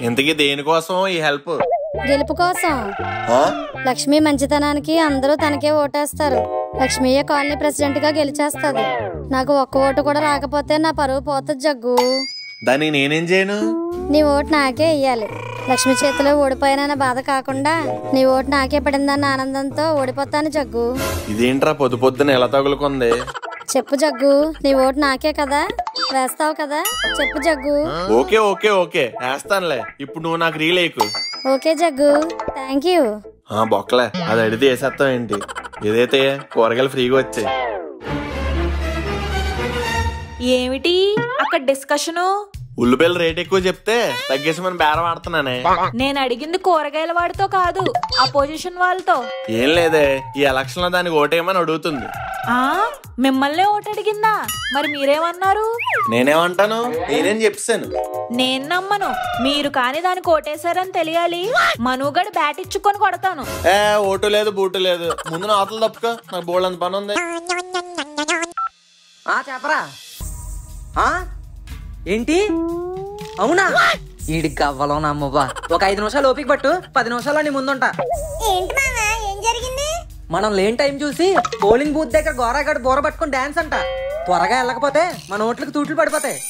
ఇంతకీ దేనికోసం ఈ హెల్ప్? గెలుపు కోసం. లక్ష్మి మంచితనానికి అందరూ తనకే ఓటేస్తారు. లక్ష్మీయే కాలనీ ప్రెసిడెంట్ గా గెలిచేస్తుంది. నాకు ఒక్క ఓటు కూడా రాకపోతే నా పరువు పోతుంది జగ్గు. దానికి నేనేం చేయను? నీ ఓటు నాకే ఇయ్యాలి. లక్ష్మి చేతిలో ఓడిపోయిన బాధ కాకుండా నీ ఓటు నాకే పడిందన్న ఆనందంతో ఓడిపోతాను జగ్గు. ఇదేంట్రా పొద్దున్న ఎలా తగులుకుంది? చెప్పు జగ్గు, నీ ఓటు నాకే కదా, వేస్తావు కదా? చెప్పు జగ్గు. ఓకే ఓకే ఓకే వేస్తానులే. ఇప్పుడు నువ్వు నాకు రీలేకు. Okay Jaggu, thank you. బొక్కలే, అది అడిగితే వేసేస్తావు ఏంటి? ఏదైతే కూరగాయలు ఫ్రీగా వచ్చాయి. ఏమిటి అక్కడ డిస్కషను? ఉల్లిపాయలు రేట్ ఎక్కువ చెప్తే తగ్గేసి మనం బేరం ఆడుతున్నానే. నేను అడిగింది కూరగాయల వాడితో కాదు, అపోజిషన్ వాళ్ళతో. ఏం లేదే, ఈ ఎలక్షన్ లో దానికి ఓటేయమని అడుగుతుంది. మిమ్మల్ని ఓటు అడిగిందా? మరి మీరేమన్నారు? నేనేమంటాను, నేనేం చెప్పాను. నేను నమ్మను. మీరు కాని దానికి ఓటేశారని తెలియాలి. మనుగడు బ్యాట్ ఇచ్చుకొని కొడతాను. ఓటు లేదు బూటు లేదు, ముందు నా ఆటలు తప్పుకో, నాకు బోల్డ్ అంత పని ఉంది. చెప్పరా? ఏంటి? అవునా? ఈడికి గవ్వలో నమ్మవ్వా. ఒక 5 నిమిషాలు ఓపిక పట్టు, 10 నిమిషాల్లో నీ ముందుంటా. ఏంటి మామా, ఏం జరిగింది? మనం లేని టైం చూసి పోలింగ్ బూత్ దగ్గర గోరాగడు బోర పట్టుకుని డాన్స్ అంట. త్వరగా వెళ్ళకపోతే మన ఓట్లకు తూట్లు పడిపోతాయి.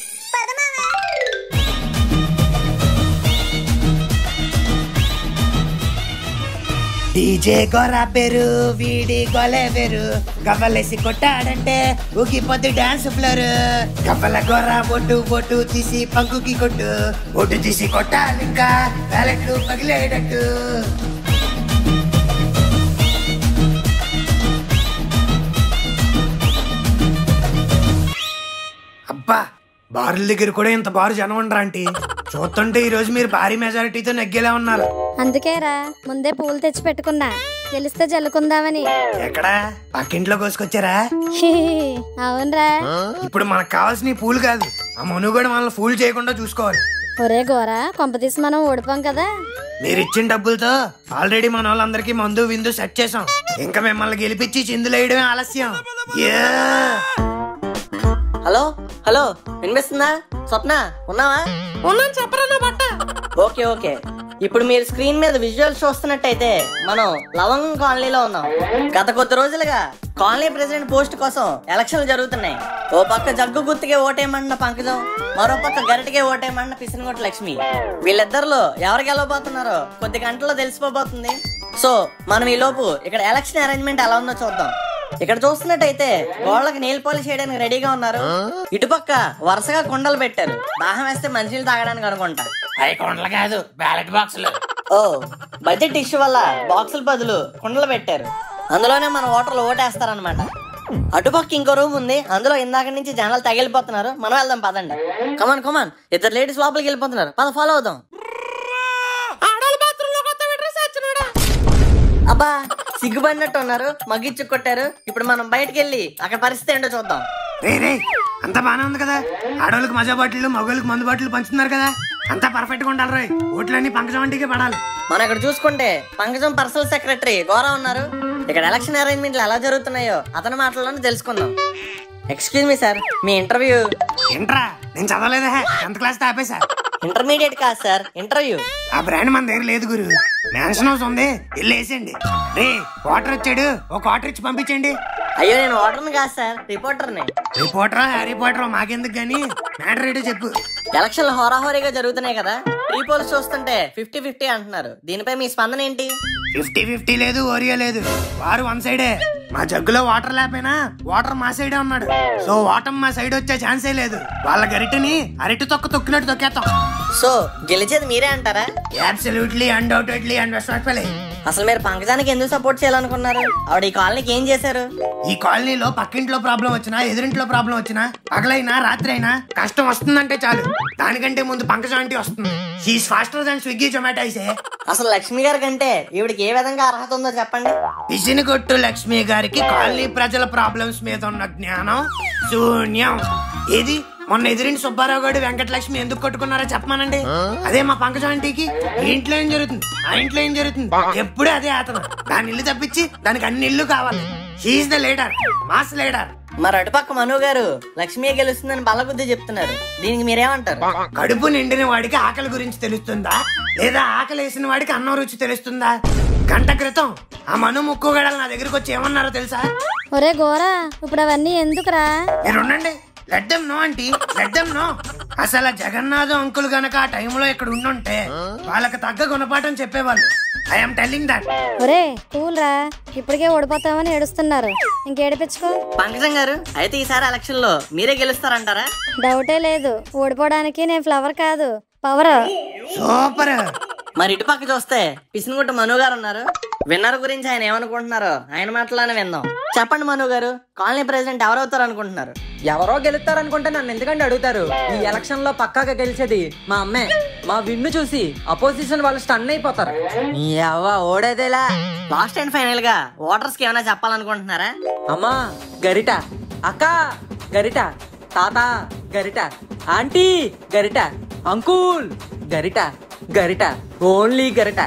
డీజే గొర్రా పేరు, వీడి గొలే పేరు. గవ్వలేసి కొట్టాడంటే ఊగిపోద్ది డాన్స్ ఫ్లోర్. గవ్వల గొర్రా బొట్టు తీసి పంకుకి కొట్టు. బొట్టు తీసి కొట్టాలి ఇంకా బ్యాలెట్లు పగిలేటట్టు. అబ్బా, బారుల దగ్గర కూడా ఇంత బారు జనం ఉండరా ఆంటీ? చూస్తుంటే ఈ రోజు మీరు భారీ మెజారిటీతో నెగ్గేలా ఉన్నారు. అందుకేరా ముందే పూలు తెచ్చి పెట్టుకున్నా, గెలిస్తే జల్లుకుందామని. ఎక్కడా? పక్కింట్లో కోసుకొచ్చారా? అవునరా. ఇప్పుడు మనకు కావాల్సిన పూలు కాదు, ఆ మనుగడ మనల్ని ఫూల్ చేయకుండా చూసుకోవాలి. ఒరే గోరా, కొంపతీసి మనం ఓడిపోం కదా. మీరు ఇచ్చిన డబ్బులతో ఆల్రెడీ మన వాళ్ళందరికీ మందు విందు సెట్ చేసాం. ఇంకా మిమ్మల్ని గెలిపించి చిందులు వేయడమే ఆలస్యం. హలో వినిపిస్తుందా? స్వప్న ఉన్నావా? ఉన్నాను, చెప్పరా నా బట్ట. ఓకే ఇప్పుడు మీరు స్క్రీన్ మీద విజువల్స్ చూస్తున్నట్టయితే మనం లవంగం కాలనీలో ఉన్నాం. గత కొద్ది రోజులుగా కాలనీ ప్రెసిడెంట్ పోస్ట్ కోసం ఎలక్షన్లు జరుగుతున్నాయి. ఓ పక్క జగ్గు గుర్తుకే ఓటేయమన్న పంకజం, మరో పక్క గరిటకే ఓటేయమన్న పిసినగొట్టు లక్ష్మి. వీళ్ళిద్దరిలో ఎవరు గెలవబోతున్నారో కొద్ది గంటల్లో తెలిసిపోబోతుంది. సో మనం ఈ లోపు ఇక్కడ ఎలక్షన్ అరేంజ్మెంట్ ఎలా ఉందో చూద్దాం. ఇక్కడ చూస్తున్నట్టయితే గోళ్ళకి నెయిల్ పాలిష్ చేయడానికి రెడీగా ఉన్నారు. ఇటుపక్క వరుసగా కుండలు పెట్టారు. దాహం వేస్తే మంచినీళ్ళు తాగడానికి అనుకుంటా. అవి కొండలు కాదు, బ్యాలెట్ బాక్సులు. ఓ బడ్జెట్ ఇష్యూ వల్ల బాక్సుల బదులు కుండలు పెట్టారు. అందులోనే మన ఓటర్లు ఓటేస్తారనమాట. అటుపక్క ఇంకో రూమ్ ఉంది. అందులో ఇందాక నుంచి జనాలు తగిలిపోతున్నారు. మనం వెళ్దాం పదండి. కమాన్ కమాన్. ఇద్దరు లేడీస్ లోపలికి వెళ్ళిపోతున్నారు. పద ఫాలో అవుదాం. అబ్బా సిగ్గుపడినట్టు ఉన్నారు. మగ్గిచ్చు కొట్టారు. ఇప్పుడు మనం బయటకు వెళ్ళి అక్కడ పరిస్థితి ఏంటో చూద్దాం. రే అంతా బానే ఉంది కదా. ఆడవాళ్ళకి మజా బాటిల్, మగవాళ్ళకి మందు బాటిల్ పంచుతున్నారు కదా. అంతా పర్ఫెక్ట్ గా ఉండాలి. రోయ్ ఓట్లన్నీ పంకజం వంటికే పడాలి. మనం ఇక్కడ చూసుకుంటే పంకజం పర్సనల్ సెక్రటరీ గౌరవ ఉన్నారు. ఇక్కడ ఎలక్షన్ అరేంజ్మెంట్లు ఎలా జరుగుతున్నాయో అతని మాటల్లోనే తెలుసుకుందాం. ఎక్స్క్యూజ్ మీ సార్, మీ ఇంటర్వ్యూ. ఏంట్రా నేను చదవలేదా? 10th క్లాస్ ఆపేసా. ఇంటర్మీడియట్ కాదు సార్, ఇంటర్వ్యూ. ఆ బ్రాండ్ మన దగ్గర లేదు గురు. మ్యాన్షన్ హౌస్ ఉంది, వెళ్ళి వేసేయండి. రే వాటర్ వచ్చాడు, ఒక వాటర్ ఇచ్చి పంపించండి. అయ్యో నేను వాటర్ని కాదు సార్, రిపోర్టర్ని. రిపోర్టరా హ్యారీ పోటరా మాకెందుకు గానీ మ్యాటర్ ఏంటో చెప్పు. ఎలక్షన్లు హోరాహోరీగా జరుగుతున్నాయి కదా. ప్రీ పోల్స్ చూస్తుంటే 50-50 అంటున్నారు. దీనిపై మీ స్పందన ఏంటి? 50-50 లేదు, ఓరియా లేదు. వారు వన్ సైడే. మా జగ్గులో వాటర్ లేకపోయినా వాటర్ మా సైడే ఉన్నాడు. సో వాటర్ మా సైడ్ వచ్చే ఛాన్సే లేదు. వాళ్ళ గరిటని అరటి తొక్కినట్టు తొక్కేస్తాం. సో గెలిచేది మీరే అంటారా? Absolutely, undoubtedly and respectfully. అసలు మీరు పంకజానికి ఎందుకు సపోర్ట్ చేయాలనుకున్నారు? ఆవిడ ఈ కాలనీకి ఏం చేశారు? ఈ కాలనీలో పక్కింట్లో ప్రాబ్లం వచ్చినా, ఎదురింట్లో ప్రాబ్లం వచ్చినా, పగలైనా రాత్రి అయినా కష్టం వస్తుందంటే చాలు దానికంటే ముందు పంకజం ఆంటీ వస్తుంది. She's faster than Swiggy Zomato అయితే. అసలు లక్ష్మి గారి కంటే ఈవిడికి ఏ విధంగా అర్హత ఉందో చెప్పండి. పిసినిగొట్టు లక్ష్మి గారికి కాలనీ ప్రజల ప్రాబ్లమ్స్ మీద ఉన్న జ్ఞానం శూన్యం. ఏది మొన్న ఎదిరింటి సుబ్బారావు గారు వెంకటలక్ష్మి ఎందుకు కొట్టుకున్నారో చెప్పమానండి. అదే మా పంకజం ఆంటీకి ఈ ఇంట్లో ఏం జరుగుతుంది, ఆ ఇంట్లో ఏం జరుగుతుంది, ఎప్పుడూ అదే ఆతను. దాని ఇల్లు తప్పించి దానికి అన్ని ఇల్లు కావాలి. She's the leader, mass leader. మరి అటుపక్క మను గారు లక్ష్మి గెలుస్తుందని బలబుద్ధి చెప్తున్నారు. దీనికి మీరేమంటారు? కడుపు నిండిన వాడికి ఆకలి గురించి తెలుస్తుందా, లేదా ఆకలి వేసిన వాడికి అన్నం రుచి తెలుస్తుందా? గంట క్రితం ఆ మను ముక్కు గడలు నా దగ్గరకు వచ్చి ఏమన్నారో తెలుసా? ఒరే గోరా, ఇప్పుడు అవన్నీ ఎందుకురా? మీరు ఉండండి. Let them know aunty, let them know. అసలు జగన్నాథం అంకుల్ గనక ఆ టైంలో ఇక్కడ ఉండుంటే వాళ్ళకి తగ్గ గుణపాఠం చెప్పేవాళ్ళు. I'm telling that. ఒరే కూల్ రా, ఇప్పటికే ఓడిపోతామని ఏడుస్తున్నారు. ఇంకేడిపించుకో. పంకజం గారు, అయితే ఈసారి ఎలక్షన్ లో మీరే గెలుస్తారంటారా? డౌటే లేదు. ఓడిపోవడానికి నేను ఫ్లవర్ కాదు, పవర్. సూపర్. మరి ఇటు పక్క చూస్తే పిసినగుట్టు మను గారు ఉన్నారు. విన్నర్ గురించి ఆయన ఏమనుకుంటున్నారో ఆయన మాటలోనే విందాం. చెప్పండి మను గారు, కాలనీ ప్రెసిడెంట్ ఎవరవుతారు అనుకుంటున్నారు? ఎవరో గెలుస్తారనుకుంటే నన్ను ఎందుకంటే అడుగుతారు? ఈ ఎలక్షన్ లో పక్కాగా గెలిచేది మా అమ్మే. మా విన్ను చూసి అపోజిషన్ వాళ్ళు స్టన్ అయిపోతారు. ఓడేదేలా. లాస్ట్ అండ్ ఫైనల్ గా ఓటర్స్ కి ఏమైనా చెప్పాలనుకుంటున్నారా? అమ్మా గరిట, అక్క గరిట, తాత గరిట, ఆంటీ గరిట, అంకుల్ గరిట, గరిట, ఓన్లీ గరిట.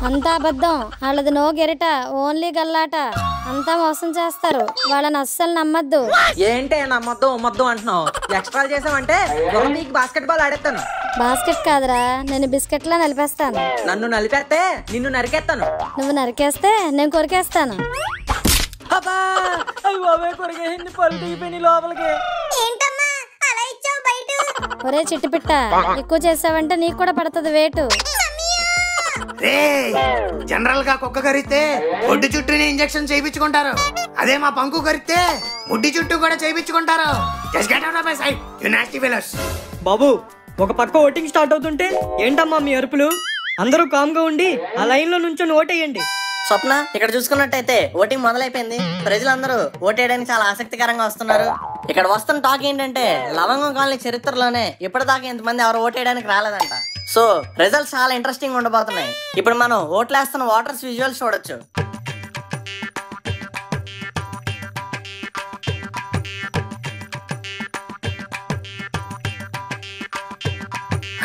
అంతా అబద్ధం. వాళ్ళది నో గెరిట, ఓన్లీ గల్లాట. అంతా మోసం చేస్తారు. వాళ్ళని అస్సలు నమ్మద్దు. ఏంటే నమ్మద్దు ఉమ్మద్దు అంటున్నావు? ఎక్స్ట్రా చేసావంటే నీకు బాస్కెట్ బాల్ ఆడేస్తాను. బాస్కెట్ కాదురా, నేను బిస్కెట్లా నలిపేస్తాను. నన్ను నలిపేస్తే నిన్ను నరికేస్తాను. నువ్వు నరికేస్తే నేను కొరికేస్తాను. లోపలికి ఏంటమ్మా అలా ఇచ్చావు బయట? ఒరే చిట్టి పిట్ట, ఎక్కువ చేసావంటే నీకు కూడా పడుతుంది వేటు. రే జనరల్ గా కుక్క కరిస్తే ఒడ్డు చుట్టూనే ఇంజెక్షన్ చేయించుకుంటారు. అదే మా పంకు కరిస్తే ముడ్డి చుట్టూ కూడా చేయించుకుంటారు. Just get out of my sight you nasty fellows. బాబు, ఒక పక్క ఓటింగ్ స్టార్ట్ అవుతుంటే ఏంటమ్మా మీ అరుపులు? అందరూ కామ్ గా ఉండి ఆ లైన్ లో నుంచొని ఓటేయండి. స్వప్న, ఇక్కడ చూసుకున్నట్టయితే ఓటింగ్ మొదలైపోయింది. ప్రజలందరూ ఓటేయడానికి చాలా ఆసక్తికరంగా వస్తున్నారు. ఇక్కడ వస్తున్న టాక్ ఏంటంటే లవంగం కాలనీ చరిత్రలోనే ఇప్పటిదాకా ఇంతమంది ఎవరు ఓటేయడానికి రాలేదంట. సో రిజల్ట్స్ చాలా ఇంట్రెస్టింగ్ ఉండబోతున్నాయి. ఇప్పుడు మనం ఓట్లేస్తున్న ఓటర్స్ విజువల్స్ చూడొచ్చు.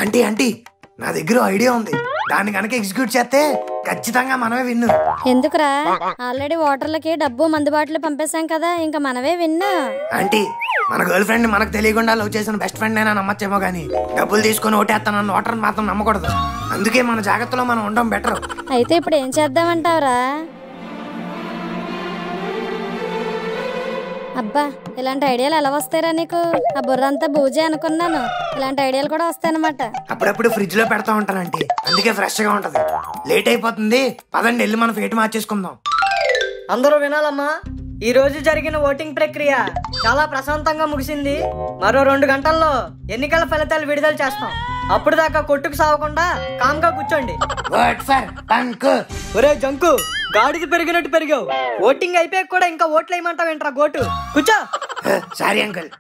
ఆంటీ ఆంటీ, నా దగ్గర ఐడియా ఉంది. దాన్ని కనుక ఎగ్జిక్యూట్ చేస్తే ఖచ్చితంగా మనమే విన్ను. ఎందుకురా? ఆల్రెడీ ఓటర్లకి డబ్బు మందుబాటులో పంపేశాం కదా, ఇంకా మనమే విన్ను. ఆంటీ మన గర్ల్ ఫ్రెండ్ మనకు తెలియకుండా లవ్ చేసిన బెస్ట్ ఫ్రెండ్ అయినా నమ్మచ్చేమో గానీ డబ్బులు తీసుకొని ఓటేస్తానన్న ఓటర్ని మాత్రం నమ్మకూడదు. అందుకే మన జాగ్రత్తలో మనం ఉండడం బెటర్. అయితే ఇప్పుడు ఏం చేద్దామంటావురా? అబ్బా, ఇలాంటి ఐడియాలు ఎలా వస్తాయిరా నీకు? ఆ బుర్ర అంతా బూజే అనుకున్నాను, ఇలాంటి ఐడియాలు కూడా వస్తాయన్నమాట. అప్పుడప్పుడు ఫ్రిడ్జ్ లో పెడతా ఉంటానంటే అందుకే ఫ్రెష్ గా ఉంటది. లేట్ అయిపోతుంది, పదండి వెళ్ళి మన ఫేట్ మార్చేసుకుందాం. అందరూ వినాలమ్మా, ఈ రోజు జరిగిన ఓటింగ్ ప్రక్రియ చాలా ప్రశాంతంగా ముగిసింది. మరో 2 గంటల్లో ఎన్నికల ఫలితాలు విడుదల చేస్తాం. అప్పుడు దాకా కొట్టుకు సావకుండా కామ్గా కూర్చోండి. ఒరే జంకు, గాడిది పెరిగినట్టు పెరిగావు. ఓటింగ్ అయిపోయాక కూడా ఇంకా ఓట్లు వేయమంటావు ఏంట్రా గోటు? కూర్చో. Sorry uncle.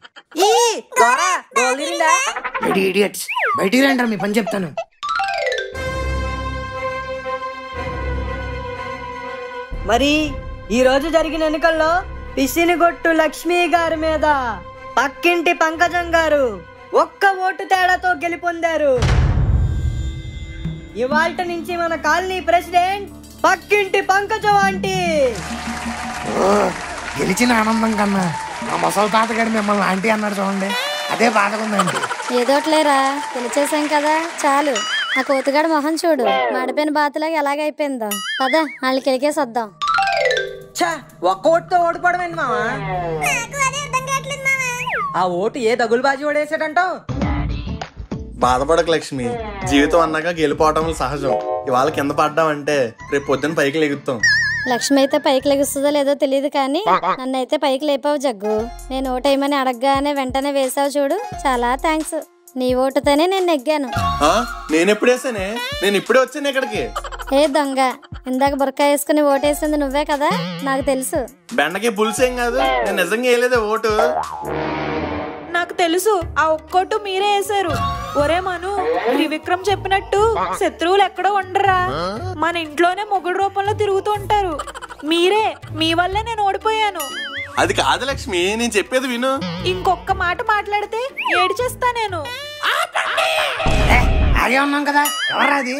బయటికి రండి, మీ పని చెప్తాను. మరి ఈ రోజు జరిగిన ఎన్నికల్లో పిసినిగొట్టు లక్ష్మి గారి మీద పక్కింటి పంకజం గారు ఒక్క ఓటు తేడాతో గెలుపొందారు. ఇవాల్టి నుంచి మన కాలనీ ప్రెసిడెంట్ పక్కింటి పంకజం ఆంటీ. గెలిచిన ఆనందం కన్నా మా ముసలి తాతగారు మిమ్మల్ని ఆంటీ అన్నాడు చూడండి, అదే బాధకుందండి. ఏదోట్లేరా, గెలిచేసాం కదా చాలు. ఆ కోతిగాడు మొహం చూడు, మాడిపోయిన బాతులాగా ఎలాగైపోయిందో. పద వాళ్ళకి ఎలికేసి వద్దాం. ఒక్క ఓటుతో ఓడిపోవడం మావా? ఆ ఓటు ఏ దగులుబాజీ ఓడేసాడంటావు? బాధపడక లక్ష్మి, జీవితం అన్నాక గెలిపోవటం సహజం. ఇవాళ కింద పడ్డామంటే రేపు పొద్దున్న పైకి లెగుతాం. లక్ష్మి అయితే పైకి లెగుస్తుందో లేదో తెలియదు కానీ నన్నైతే పైకి లేపావు జగ్గు. నేను ఓటేయమని అడగగానే వెంటనే వేసావు చూడు, చాలా థ్యాంక్స్. నీ ఓటుతోనే నేను నెగ్గాను. నేను ఎప్పుడు వేసానే? నేను ఇప్పుడే వచ్చాను ఇక్కడికి. ఏ దొంగ, ఇందాక బుర్కా వేసుకుని ఓటేసింది నువ్వే కదా, నాకు తెలుసు. బెండకి పులుసేం కాదు, నేను నిజంగా వేయలేదే ఓటు. నాకు తెలుసు, ఆ ఒక్కోటు మీరే వేసారు. ఒరే మను, త్రివిక్రమ్ చెప్పినట్టు శత్రువులు ఎక్కడో ఉండరా, మన ఇంట్లోనే మొగుడు రూపంలో తిరుగుతూ ఉంటారు. మీరే, మీ వల్లే నేను ఓడిపోయాను. అది కాదు లక్ష్మి, నేను చెప్పేది విను. ఇంకొక మాట మాట్లాడితే ఏడ్చేస్తా నేను. అదే ఉన్నాం కదా, ఎవరా అది?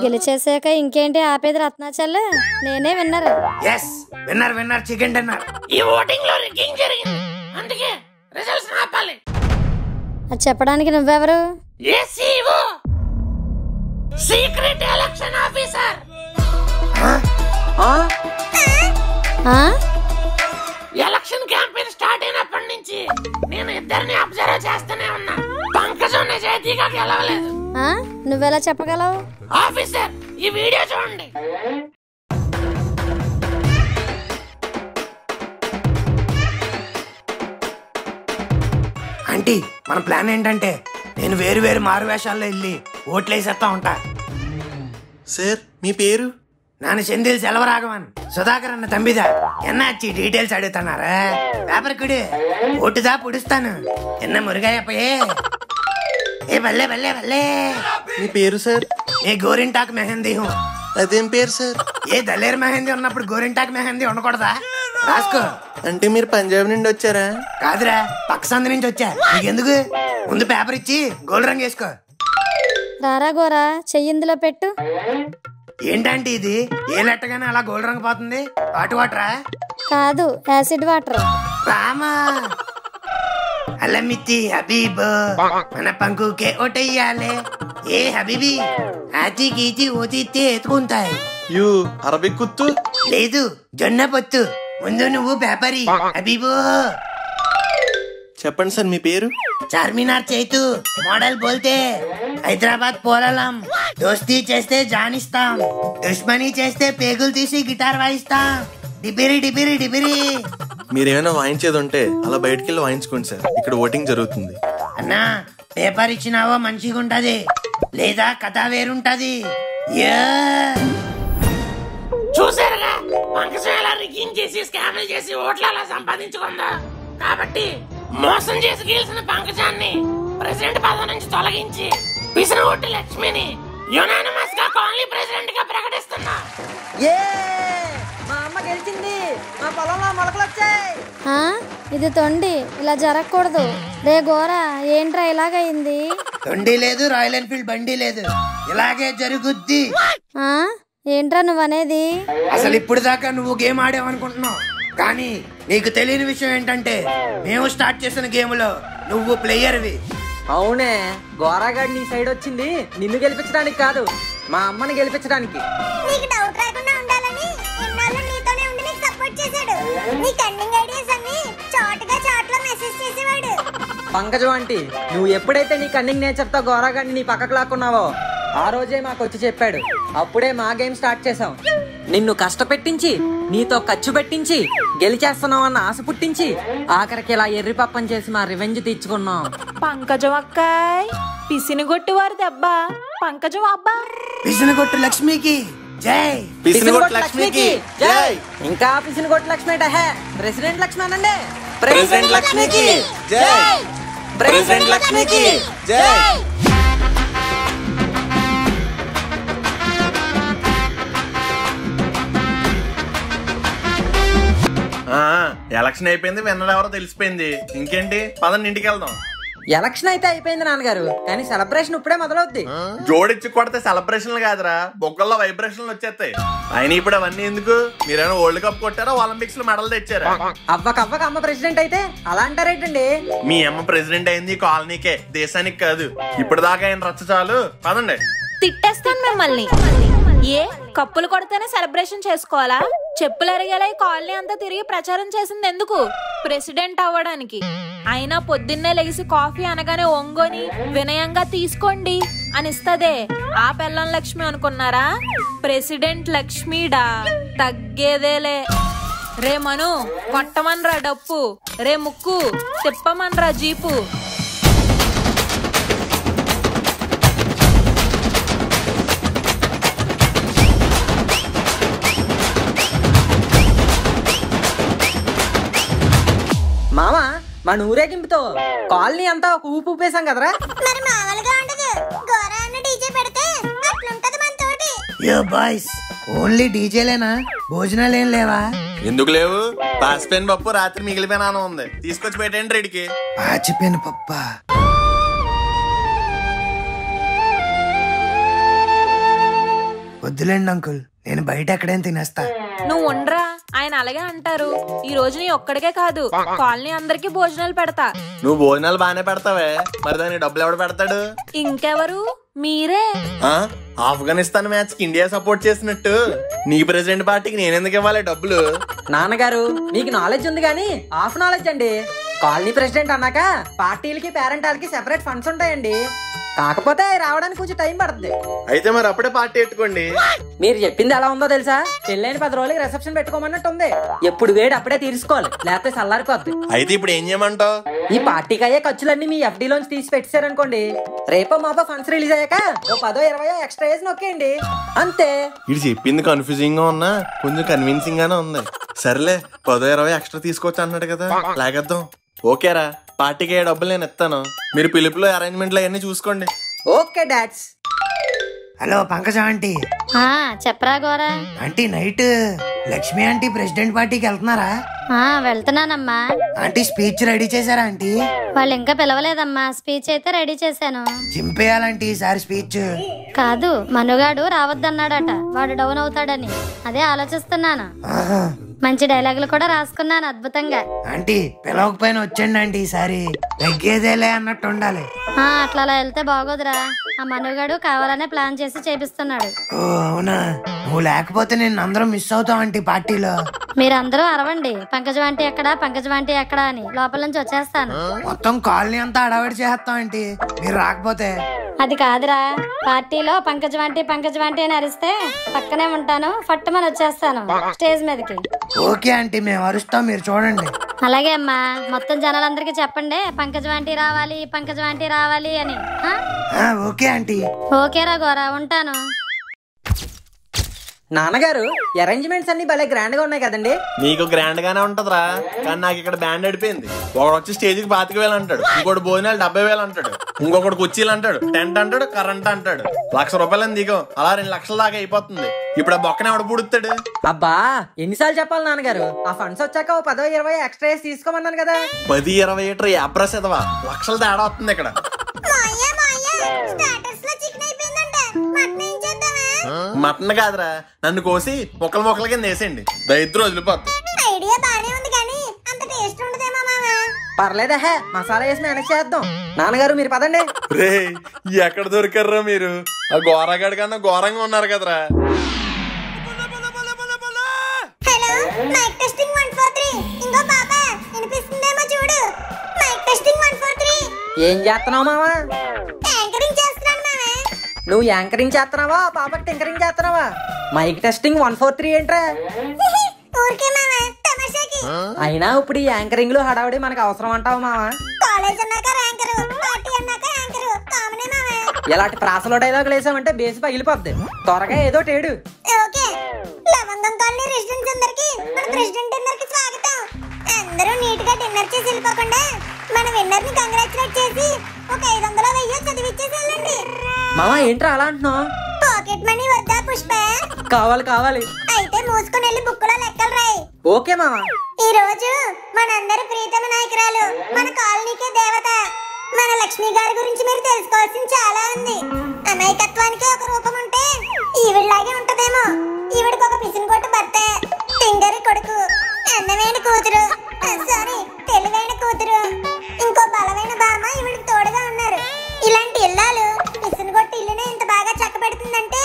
గెలిచేసాక ఇంకేంటి ఆపేది రత్నాచల్, నేనే విన్నర్. Winner chicken dinner. ఈ ఓటింగ్ లో రిగ్గింగ్ జరిగింది, అందుకే రిజల్ట్స్ ఆపాలి. అది చెప్పడానికి నువ్వెవరు? SEO, secret election officer. Election campaign start అయినప్పటి నుంచి నేను ఇద్దరిని అబ్జర్వ్ చేస్తూనే ఉన్నా. పంకజం నిజాయితీగా గెలవలేదు. నువ్వెలా చెప్పగలవు? ఆఫీసర్, ఈ వీడియో చూడండి. ఆంటీ, మన ప్లాన్ ఏంటంటే నేను వేరు మారు వేషాల్లో వెళ్ళి ఓట్లేసేస్తా ఉంటా. సార్, మీ పేరు? ನಾನು செந்தில் செல்வராகவன். சுதாகர் அண்ணன் தம்பிதான். என்னாச்சு டீடைல்ஸ் அడుగుతున్నారా? పేపర్ కుడి, ఓటుదా పుడుస్తాను. ఎన్న మురుగాయప్పయే. ఏ బల్లే బల్లే బల్లే. మీ పేరు సార్? ఏ గోరింటాక్ మెహందీ హూ. అదేం పేరు సార్? ఏ దలేర్ మెహందీ ఉన్నప్పుడు గోరింటాక్ మెహందీ ఉండకూడదా? రాసుకో. అంటే మీరు పంజాబ్ నుండి వచ్చారా? కాదురా, పక్క సందు నుంచి వచ్చా. నీకెందుకు? ముందు పేపర్ ఇచ్చి గోల్డ్ రంగు వేసుకో. రారా గోరా, చెయ్యిందులో పెట్టు. ఏంటంటే ఇది ఏ లెట్టగానే అలా గోల్డ్ రంగు పోతుంది? హాట్ వాటరా? కాదు, యాసిడ్ వాటర్. రామా అలమితి హబీబ్, మన పంకుకే ఓటెయ్యాలే. ఏ హబీబీ, ఆచి గీచి ఓతితే ఎత్తుకుంటాయి. You Arabic kothu? లేదు, జొన్న పొత్తు. ముందు నువ్వు పేపరి హబీబు. చెప్పండి సార్, మీ పేరు? చార్మినార్ చైతు. మోడల్ బోల్తే హైదరాబాద్ పోలలం. దోస్తీ చేస్తే జానిస్తాం, దుష్మనీ చేస్తే పేగులు తీసి గిటార్ వాయిస్తాం. డిబిరి డిబిరి డిబిరి. మీరేమైనా వాయించేది ఉంటే అలా బయటికి వెళ్ళి వాయించుకోండి సార్, ఇక్కడ ఓటింగ్ జరుగుతుంది. అన్నా, పేపర్ ఇచ్చినావో మంచిగా ఉంటది, లేదా కథ వేరుంటది. చూసారుగా, పంకజం ఎలా రిగ్గింగ్ చేసి స్కామ్లు చేసి ఓట్లు అలా సంపాదించుకుందా. కాబట్టి మోసం చేసి గెలిచిన పంకజాన్ని ప్రెసిడెంట్ పదవి నుంచి తొలగించి పిసినగొట్టు లక్ష్మిని యునానిమస్ గా కాలనీ ప్రెసిడెంట్ గా ప్రకటిస్తున్నా. మా అమ్మ గెలిచింది. మా పొలంలో మొలకలు వచ్చాయి. ఆ, ఇది తొండి, ఇలా జరగకూడదు. రే గోరా, ఏంట్రా ఇలాగైంది? తొండి లేదు, రాయల్ ఎన్ఫీల్డ్ బండి లేదు, ఇలాగే జరుగుద్ది. ఆ, ఏంట్రా నువ్వనేది? అసలు ఇప్పుడు దాకా నువ్వు గేమ్ ఆడావనుకుంటున్నావు, కానీ నీకు తెలియని విషయం ఏంటంటే మేము స్టార్ట్ చేసిన గేమ్ లో నువ్వు ప్లేయర్వి. అవునే, గోరాగాడి నీ సైడ్ వచ్చింది నిన్ను గెలిపించడానికి కాదు, మా అమ్మని గెలిపించడానికి. నీకు డౌట్ రాకుండా ఉండాలని ఇన్నాళ్ళు నీతోనే ఉండి నీకు సపోర్ట్ చేశాడు. నీ కన్నింగ్ ఐడియాస్ అన్ని చాట్లో మెసేజ్ చేసేవాడు. పంకజం ఆంటీ, నువ్వు ఎప్పుడైతే నీ కన్నింగ్ నేచర్ తో గోరాగాడిని నీ పక్కకు లాక్కున్నావో ఆ రోజే మాకు వచ్చి చెప్పాడు. అప్పుడే మా గేమ్ స్టార్ట్ చేసాం. నిన్ను కష్టపెట్టించి నీతో ఖర్చు పెట్టించి గెలిచేస్తున్నావు అన్న ఆశ పుట్టించి ఆఖరికి ఇలా ఎర్రి పప్పని చేసి మా రివెంజ్ తీర్చుకున్నాం. పంకజం అక్కాయ్, పిసినిగొట్టి వారి దెబ్బ పంకజం అబ్బా. పిసినగొట్టు లక్ష్మికి జై. పిసినగొట్టు లక్ష్మికి జై. ఇంకా పిసినగొట్టు లక్ష్మి హే, ప్రెసిడెంట్ లక్ష్మి అనండి. ప్రెసిడెంట్ లక్ష్మికి జై. ప్రెసిడెంట్ లక్ష్మికి జై. ఎలక్షన్ అయిపోయింది, విన్నర్ ఎవరో తెలిసిపోయింది. ఇంకేంటి, పదండి ఇంటికి వెళ్దాం. ఎలక్షన్ అయితే అయిపోయింది నాన్నగారు, కానీ సెలబ్రేషన్ ఇప్పుడే మొదలవుద్ది. జోడిచ్చి కొడితే సెలబ్రేషన్లు కాదురా, బొగ్గల్లో వైబ్రేషన్లు వచ్చేస్తాయి. అయినా ఇప్పుడు అవన్నీ ఎందుకు? మీరేమో వరల్డ్ కప్ కొట్టారా, ఒలింపిక్స్ లో మెడల్ తెచ్చారా? అవ్వకవ్వక అమ్మ ప్రెసిడెంట్ అయితే అలా అంటారేంటండి? మీ అమ్మ ప్రెసిడెంట్ అయింది కాలనీకే, దేశానికి కాదు. ఇప్పుడు దాకా ఆయన రచ్చ చాలు, పదండి. తిట్టేస్తాను మిమ్మల్ని. ఏ కప్పులు కొడితేనే సెలబ్రేషన్ చేసుకోవాలా? చెప్పులు అరిగేలా ఈ కాలనీ అంతా తిరిగి ప్రచారం చేసింది ఎందుకు? ప్రెసిడెంట్ అవ్వడానికి. అయినా పొద్దున్నే లెగిసి కాఫీ అనగానే ఒంగోని వినయంగా తీసుకోండి అని ఇస్తదే ఆ పెళ్ళం లక్ష్మి అనుకున్నారా? ప్రెసిడెంట్ లక్ష్మీడా, తగ్గేదేలే. రే మను, కొట్టమన్రా డప్పు. రే ముక్కు, తిప్పమన్రా జీపు. మామ, మన ఊరేగింపుతో కాలనీ అంతా ఒక ఊపు ఊపేశాం కదరా. మరి మామూలుగా ఉండదు, గోరా అన్న డీజే పెడితే అట్లుంటది మన తోటి. యో బాయ్స్, ఓన్లీ డీజేలేనా? భోజనాలు ఏం లేవా? ఎందుకు లేవు? పాసిపోయిన పప్పు రాత్రి మిగిలిపోయిన అన్నం ఉంది, తీసుకొచ్చి పెట్టండి రెడీకి. పాచిపోయిన పప్ప? వద్దులేండి అంకుల్, నేను బయట ఎక్కడైనా తినేస్తా. నువ్వు ఉండరా, ఆయన అలాగే అంటారు. ఈ రోజు నీ ఒక్కడికే కాదు, కాలనీ అందరికి భోజనాలు పెడతా. నువ్వు భోజనాలు బాగానే పెడతావే, మరి దానికి డబ్బులు ఎవడు పెడతాడు? ఇంకెవరు? మీరే. ఆఫ్ఘనిస్తాన్ మ్యాచ్ కి ఇండియా సపోర్ట్ చేసినట్టు నీ ప్రెసిడెంట్ పార్టీకి నేనెందుకు ఇవ్వాలి డబ్బులు? నాన్నగారు, మీకు నాలెడ్జ్ ఉంది కానీ హాఫ్ నాలెడ్జ్ అండి. కాలనీ ప్రెసిడెంట్ అన్నాక పార్టీలకి పేరెంటాలకి సెపరేట్ ఫండ్స్ ఉంటాయండి. కాకపోతే రావడానికి కొంచెం టైం పడుతుంది. అయితే మరి అప్పుడే పార్టీ పెట్టుకోండి. మీరు చెప్పింది ఎలా ఉందో తెలుసా? పెళ్ళైన 10 రోజులకి రిసెప్షన్ పెట్టుకోమన్నట్టు ఉంది. ఎప్పుడు వేడి అప్పుడే తీర్చుకోవాలి, లేకపోతే చల్లారిపోద్ది. అయితే ఇప్పుడు ఏం చేయమంటావు? ఈ పార్టీకి అయ్యే ఖర్చులన్నీ మీ FD లోంచి తీసి పెట్టారనుకోండి, రేపో మాపో ఫండ్స్ రిలీజ్ అయ్యాక ఓ 10-20 ఎక్స్ట్రా వేసి నొక్కేయండి, అంతే. ఇది చెప్పింది కన్ఫ్యూజింగ్ గా ఉన్నా కొంచెం కన్విన్సింగ్ గానే ఉంది. సర్లే, 10-20 ఎక్స్ట్రా తీసుకోవచ్చు అన్నాడు కదా, లాగేద్దాం. ఓకేరా, పార్టీకి అయ్యే డబ్బులు నేను ఇస్తాను. మీరు పిలుపులో అరేంజ్మెంట్లు అవన్నీ చూసుకోండి. Okay dads. Hello Pankaja aunty. చెప్పరా Gora. Aunty, night Lakshmi aunty president పార్టీకి వెళ్తున్నారా? వెళ్తున్నానమ్మా. ఆంటీ స్పీచ్ రెడీ చేశారా ఆంటీ? వాళ్ళు ఇంకా పిలవలేదమ్మా, స్పీచ్ అయితే రెడీ చేశాను. చింపేయాలంటీ ఈసారి స్పీచ్. కాదు, మనుగాడు రావద్దన్నాడట, వాడు డౌన్ అవుతాడని. అదే ఆలోచిస్తున్నాను. మంచి డైలాగులు కూడా రాసుకున్నాను అద్భుతంగా. ఆంటీ పిలవకపోయినా వచ్చండి ఆంటీ, ఈసారి తగ్గేదేలే అన్నట్టు ఉండాలి. అట్లా అలా వెళ్తే బాగోదురా, ఆ మనుగాడు కావాలనే ప్లాన్ చేసి చేపిస్తున్నాడు. ఓ అవునా? నువ్వు లేకపోతే నేను అందరం మిస్ అవుతాం ఆంటీ పార్టీలో. మీరందరూ అరవండి, పంకజం ఆంటీ ఎక్కడా, పంకజం ఆంటీ ఎక్కడా అని. లోపల నుంచి వచ్చేస్తాను. మొత్తం కాలనీ అంతా అడవాడి చేస్తాం ఆంటీ మీరు రాకపోతే. అది కాదురా, పార్టీలో పంకజం ఆంటీ అని అరిస్తే పక్కనే ఉంటాను, ఫట్టుమని వచ్చేస్తాను స్టేజ్ మీదకి. ఓకే ఆంటీ, మేము అరుస్తాం, మీరు చూడండి. అలాగే అమ్మా, మొత్తం జనాలందరికీ చెప్పండి పంకజం ఆంటీ రావాలి, పంకజం ఆంటీ రావాలి అని. Okay aunty. ఓకేరా గోరా, ఉంటాను. నాన్నగారు అరేంజ్మెంట్స్ అన్ని భలే గ్రాండ్ గా ఉన్నాయి కదండి. నీకు గ్రాండ్ గానే ఉంటదిరా, కానీ నాకు ఇక్కడ బ్యాండ్ అడిపోయింది. ఒకడు వచ్చి స్టేజ్కి 25,000 అంటాడు, ఇంకోటి భోజనాలు 70,000 అంటాడు, ఇంకొకటి కుర్చీలు అంటాడు, టెంట్ అంటాడు, కరెంట్ అంటాడు. ₹1,00,000 దిగం అలా 2 లక్షల దాకా అయిపోతుంది. ఇప్పుడు ఆ బొక్కన ఎవడ పుడుతాడు? అబ్బా ఎన్నిసార్లు చెప్పాలి నాన్నగారు, ఆ ఫండ్స్ వచ్చాక 10-20 ఎక్స్ట్రా వేసి తీసుకోమన్నాను కదా. 10-20 ఏటర్ యాప్రస్ ఎదవా, లక్షల తేడా వస్తుంది ఇక్కడ. మటన్ కాదురా, నన్ను కోసి మొక్కల కింద వేసేయండి, దరిద్రం వదిలిపోద్ది. ఐడియా బానే ఉంది కానీ అంత టేస్ట్ ఉండదేమో మామ. పర్లేదహే, మసాలా వేసి మేనేజ్ చేద్దాం. నాన్నగారు మీరు పదండి. రే ఎక్కడ దొరికారా మీరు? ఆ ఘోరగాడి కన్నా ఘోరంగా ఉన్నారు కదరా. Hello mic testing 1 4 3. ఇంకో పాప వినిపిస్తుందేమో చూడు. Mic testing 1 4 3. ఏం చేస్తున్నావు మావా? యాంకరింగ్ చేస్తున్నాను మామ. నువ్వు యాంకరింగ్ చేస్తున్నావా, పాపకి టింకరింగ్ చేస్తున్నావా? మైక్ టెస్టింగ్ 1 4 3 ఏంట్రా? ఊరికే మామ తమాషాకి. అయినా ఇప్పుడు ఈ యాంకరింగ్ లో హడావుడి మనకు అవసరం అంటావు మావా? కాలేజ్ అన్నాక యాంకరు, పార్టీ అన్నాక యాంకరు, కామనే మామ. ఇలాంటి ప్రాసలో డైలాగులు వేసామంటే బేస్ పగిలిపోద్ది. త్వరగా ఏదో టేడు. ఓకే. లవంగం కాలనీ రెసిడెంట్స్ అందరికి మన ప్రెసిడెంట్ డిన్నర్ కి స్వాగతం. అందరూ నీట్ గా డిన్నర్ చేసి వెళ్ళిపోకుండా మన విన్నర్ ని కంగ్రాచులేట్ చేసి ఒక 500 1000 చదివిచ్చేసి వెళ్ళండి. మావా ఏంట్రా అలా అంటున్నావు? పాకెట్ మనీ వద్దా పుష్ప? కావాలి. అయితే మూసుకొని వెళ్ళి బుక్కులో లెక్కలు రాయి. ఓకే మావా. ఈ రోజు మనందరి ప్రీతమ నాయకురాలు, మన కాలనీకే దేవత, మన లక్ష్మి గారి గురించి మీరు తెలుసుకోవాల్సింది చాలా ఉంది. అమాయకత్వానికి ఒక రూపం ఉంటే ఈవిడలాగే ఉంటదేమో. ఈవిడికి ఒక పిసినగొట్టు భర్త, తింగరి కొడుకు, అందమైన కూతురు, సారీ తెలివైన కూతురు, ఇంకో బలమైన బామ్మ ఈవిడికి తోడుగా ఉన్నారు. ఇలాంటి ఇల్లాలు పిసినగొట్టు ఇల్లునే ఇంత బాగా చక్క పెడుతుందంటే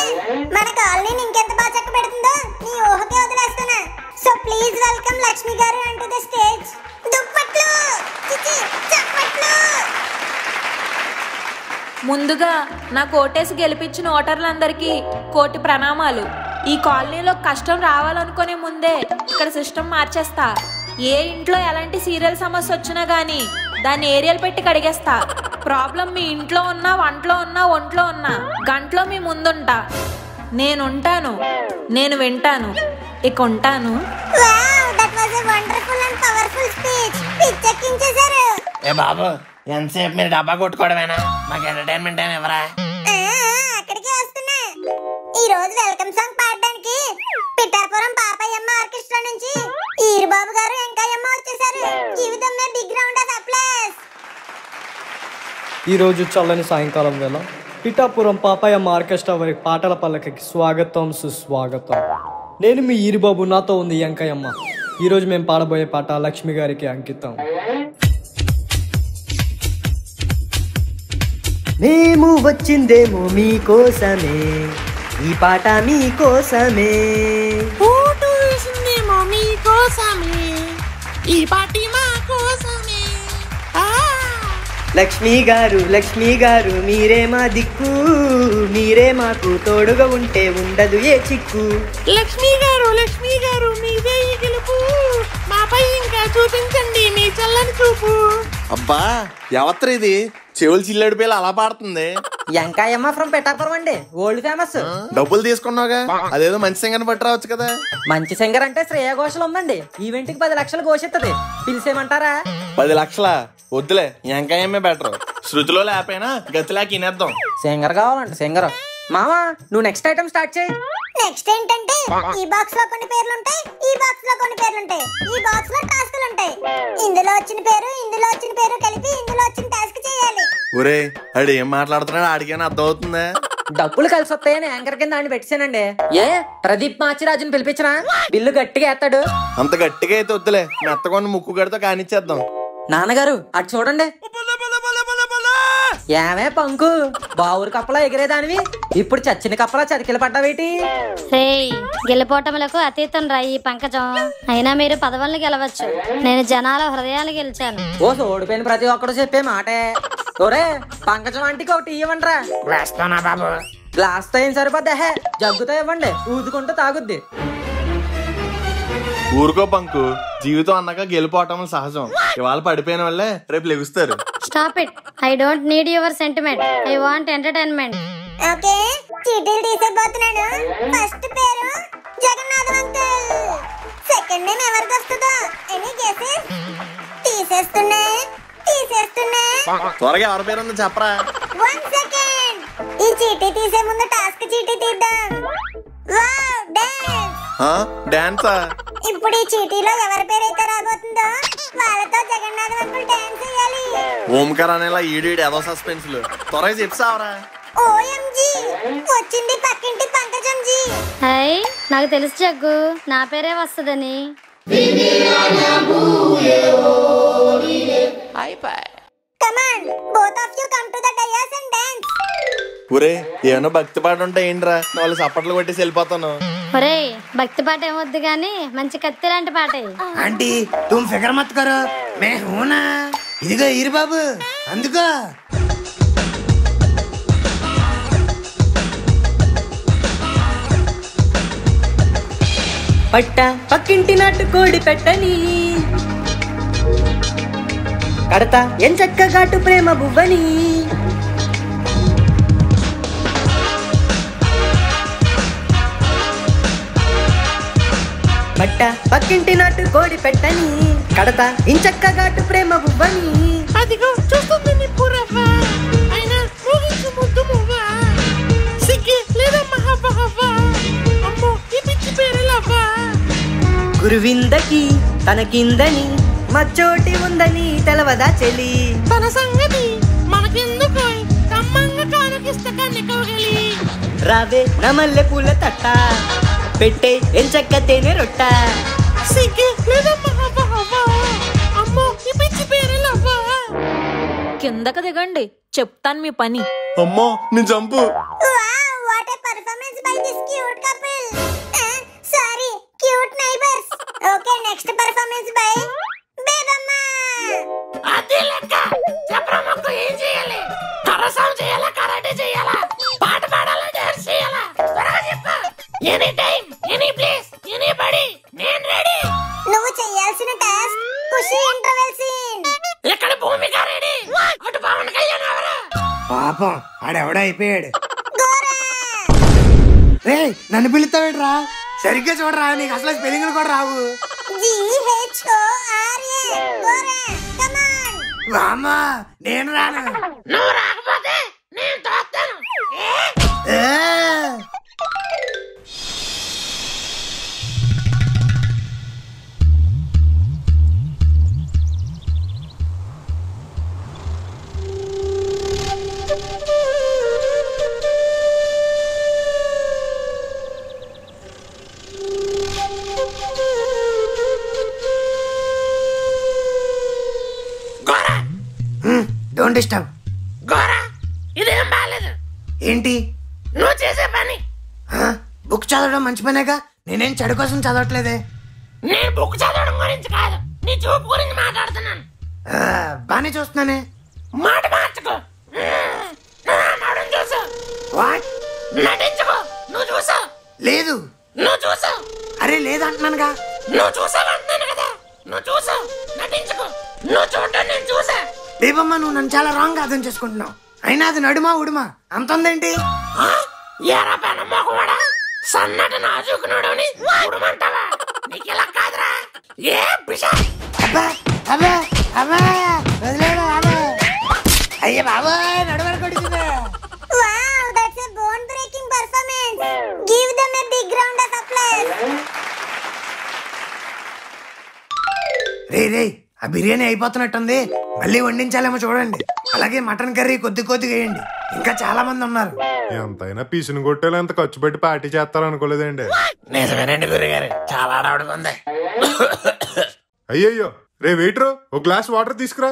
మన కాలనీని ఇంకెంత బాగా చక్క పెడుతుందో నీ ఊహకే వదిలేస్తున్నా. సో ప్లీజ్ వెల్కమ్ లక్ష్మి గారు అంటూ ద స్టేజ్. దుప్పట్లు, చిచి, చప్పట్లు. ముందుగా నాకు ఓటేసి గెలిపించిన ఓటర్లందరికీ కోటి ప్రణామాలు. ఈ కాలనీలో కష్టం రావాలనుకునే ముందే ఇక్కడ సిస్టమ్ మార్చేస్తా. ఏ ఇంట్లో ఎలాంటి సీరియల్ సమస్య వచ్చినా గానీ దాన్ని ఏరియల్ పెట్టి కడిగేస్తా. ప్రాబ్లం మీ ఇంట్లో ఉన్నా, వంటలో ఉన్నా, ఒంట్లో ఉన్నా గంటలో మీ ముందుంటా. నేనుంటాను, నేను వింటాను, ఇక ఉంటాను. Wow, that was a wonderful and powerful speech. పిచ్చెక్కించేశారు. ఏ బాబు, ఎంతసేపు మీరు డబ్బా కొట్టుకోవడమేనా? మాకు ఎంటర్టైన్మెంట్ ఏమి ఇవ్వరా? అక్కడికి వస్తున్నా. ఈ రోజు వెల్కమ్ సాంగ్ పాడడానికి పిఠాపురం పాపయ్యమ్మ ఆర్కెస్ట్రా నుంచి ఈరుబాబు గారు, వెంకయ్యమ్మ వచ్చేసారు. Give them a big round of applause. ఈరోజు చల్లని సాయంకాలం వేళ పిఠాపురం పాపయ్యమ్మ ఆర్కెస్ట్రా వారి పాటల పల్లకికి స్వాగతం, సుస్వాగతం. నేను మీ ఈరుబాబు, నాతో ఉంది వెంకయ్యమ్మ. ఈరోజు మేము పాడబోయే పాట లక్ష్మి గారికి అంకితం. మేము వచ్చిందేమో మీకోసమే, ఈ పాట మీకోసమే. ఓటు వేసిందేమో మీకోసమే, ఈ పార్టీ మా కోసమే. లక్ష్మి గారు మీరే మా దిక్కు, మీరే మాకు తోడుగా ఉంటే ఉండదు ఏ చిక్కు. లక్ష్మి గారు మీదే ఈ గెలుపు, మాపై ఇంకా చూపించండి మీ చల్లని చూపు. అబ్బా ఎవత్ర ఇది చెవులు చిల్లడిపోయి అలా పాడుతుంది? వెంకాయమ్మ ఫ్రమ్ పిఠాపురం అండి, ఓల్డ్ ఫేమస్. డబ్బులు తీసుకున్నావుగా, అదేదో మంచి సింగర్ పట్టి రావచ్చు కదా. మంచి సింగర్ అంటే శ్రేయ ఘోషల్ ఉందండి. ఈవెంట్ కి 10 లక్షలు ఘోషిస్తుంది. పిలిచేయమంటారా? 10 లక్షలా? వద్దులే, వెంకాయమ్మే బెటర్. శృతిలో లేకపోయినా గతిలాకి వినేద్దాం. సింగర్ కావాలంట సింగర్. మామా నువ్వు నెక్స్ట్ ఐటమ్ స్టార్ట్ చేయి. నెక్స్ట్ ఏంటంటే ఈ బాక్స్ లో కొన్ని పేర్లు ఉంటాయి, ఈ బాక్స్ లో కొన్ని పేర్లు ఉంటాయి, ఈ బాక్స్ లో టాస్క్లు ఉంటాయి. ఇందులో వచ్చిన పేరు, ఇందులో వచ్చిన పేరు కలిపి ఇందులో వచ్చిన టాస్క్ చేయాలి. ఒరే ఆడు ఏం మాట్లాడుతున్నాడు ఆడికైనా అర్థం అవుతుందా? డబ్బులు కలిసి వస్తాయని యాంకర్ కింద ఆడిని పెట్టానండి. ఏ ప్రదీప్ మాచిరాజుని పిలిపించరా, బిల్లు గట్టిగా ఎత్తాడు. అంత గట్టిగా అయితే వద్దులే, మెత్తకొని ముక్కు గడితో కానిచ్చేద్దాం. నాన్నగారు అటు చూడండి. ఏమే పంకు, బావురు కప్పలా ఎగిరేదానివి ఇప్పుడు చచ్చిన కప్పలా చతికిల పడ్డావేటి? గెలిపోవటములకు అతీతం రా ఈ పంకజం. అయినా మీరు పదవుల్ని గెలవచ్చు, నేను జనాల హృదయాలు గెలిచాను. ఓ ఓడిపోయిన ప్రతి ఒక్కడు చెప్పే మాటే. ఒరే పంకజం ఆంటీకి ఒకటి ఇవ్వండిరా. బాబు గ్లాస్ తో ఏం సరిపోద్దా, జగ్గుతో ఇవ్వండి, ఊదుకుంటూ తాగుద్ది. ఊరుకో పంకు, జీవితం అన్నాక గెలిపోవటం సహజం. ఇవాళ పడిపోయిన వాళ్ళే రేపు లెగుస్తారు. Stop it, I don't need your sentiment, I want entertainment. Okay, చీటీలు తీసేపోతున్నాను. ఫస్ట్ పేరు సెకండ్ నేమ్ ఎవరికి వస్తుందో ఎనీ గెసెస్? తీసేస్తున్నా. త్వరగా ఎవరి పేరు ఉందో చెప్పరా. 1 సెకండ్. ఈ చీటీ తీసే ముందు టాస్క్ చీటీ తీద్దాం. Wow, dance. డాన్సా? ఇప్పుడు ఈ చీటీలో ఎవరి పేరు అయితే రాబోతుందో వాళ్ళతో జగన్నాథ్ అంకుల్ డాన్స్ చేయాలి. ఓంకార్ అనేలా ఈడు ఏదో సస్పెన్స్ లు. త్వరగా చెప్తావరా. ఓఎంజీ, వచ్చింది పక్కింటి పంకజం జీ. హై, నాకు తెలుసు జగ్గు, నా పేరే వస్తుందని. Come on, both of you come to the dais and dance. ఒరే ఏమన్నా భక్తి పాట ఉంటే ఏంట్రా, వాళ్ళు చప్పట్లు కొట్టేసి వెళ్ళిపోతాను. ఒరే, భక్తి పాట ఏమొద్దు గాని మంచి కత్తి లాంటి పాట. ఆంటీ తుమ్ ఫికర్ మత్ కరో, మే హూనా. ఇదిగో ఈరు బాబు, అందుకో. పట్ట పక్కింటి నాటు కోడి పెట్టని, కడతా ఎంచక్క ఘాటు ప్రేమ బువ్వని. పట్ట పక్కింటి నాటు కోడి పెట్టని, కడతా ఇంచక్క ఘాటు ప్రేమ బువ్వని. అదిగో చూస్తుంది నీ పురవ్వ, అయినా ఊగించు ముద్దు మువ్వ. సిగ్గి లేదమ్మా హవ్వ హవ్వ, అమ్మో ఈ పిచ్చి పేరులవ్వ. గురువిందకి తన కిందని మచ్చోటి ఉందని తెలవదా చెలి. తన సంగతి మనకెందుకు, కమ్మంగా కానకిస్త కన్నెకోగలి. రావే నా మల్లె పూల తట్ట, పెట్టే ఎంచక్క తేనె రొట్ట. సిగ్గి లేదమ్మా హవ్వ హవ్వ, అమ్మో ఈ పిచ్చి పేరులవ్వ. కిందకు దిగండి, చెప్తాను మీ పని. అమ్మో నీ jump. Wow, what a performance by this cute couple. Sorry, cute neighbors. Okay, next performance by Bebamma. అదే లెక్క. చెప్పరా మాకు ఏం చేయాలి? కరసం చేయాలా, కరాటే చేయాలా, పాట పాడాలా, డాన్స్ చేయాలా? త్వరగా చెప్పు. Any time, any place, any బడి, నేను రెడీ. నువ్వు చేయాల్సిన టాస్క్ ఖుషి ఇంటర్వెల్ సీన్. ఇక్కడ భూమిక రెడీ, అటు పవన్ కళ్యాణ్ ఎవరు? పాపం ఆడెవడో అయిపోయాడు. గోరా. రే నన్ను పిలుస్తావేట్రా? సరిగ్గా చూడరా, నీకు అసలు స్పెల్లింగ్లు కూడా రావు. GHORA. Gora, come on. వామ్మా నేను రాను. నువ్వు రాకపోతే నేను తోస్తాను. ఏ! Gora, don't disturb. గోరా, ఇదేం బాలేదు. ఏంటి? నువ్వు చేసే పని. బుక్ చదవడం మంచి పనేగా, నేనేం చెడు కోసం చదవట్లేదే. నేను బుక్ చదవడం గురించి కాదు, నీ చూపు గురించి మాట్లాడుతున్నాను. బానే చూస్తున్నానే. మాట మార్చుకో. నువ్వు అమ్మడం చూసు. వాట్? నటించుకో. నువ్వు చూసావు. లేదు. నువ్వు చూసావు. అరే లేదంటున్నానుగా. నువ్వు చూసావు అంటున్నాను కదా. నువ్వు చూసావు. నటించుకో. నువ్వు చూడటం నేను చూసా. బేబమ్మ నువ్వు నన్ను చాలా రాంగ్ అర్థం చేసుకుంటున్నావు. అయినా అది నడుమా ఉడుమా అంత ఉందేంటి? ఎరా పెన మొగవాడా, సన్నటి నాజుకున్నాడని ఉడమంటావా? నీకు ఇలా కాదురా. ఏ పిషా. అబ్బా అబ్బా అబ్బా వదిలేరా అబ్బా. అయ్య బాబా నడుమని కొడుతుంది. Wow, that's a bone breaking performance. Give them a big round of applause. రే రే ఆ బిర్యానీ అయిపోతున్నట్టుంది, మళ్ళీ వండించాలేమో చూడండి. అలాగే మటన్ కర్రీ కొద్ది కొద్దిగా వేయండి, ఇంకా చాలా మంది ఉన్నారు. ఎంతైనా పీసుని కొట్టేలా ఎంత ఖర్చు పెట్టి పార్టీ చేస్తారనుకోలేదండి. నిజమేనండి గురుగారు, చాలా ఆడవడం ఉంది. అయ్యయ్యో రే వెయిటర్, ఒక గ్లాస్ వాటర్ తీసుకురా.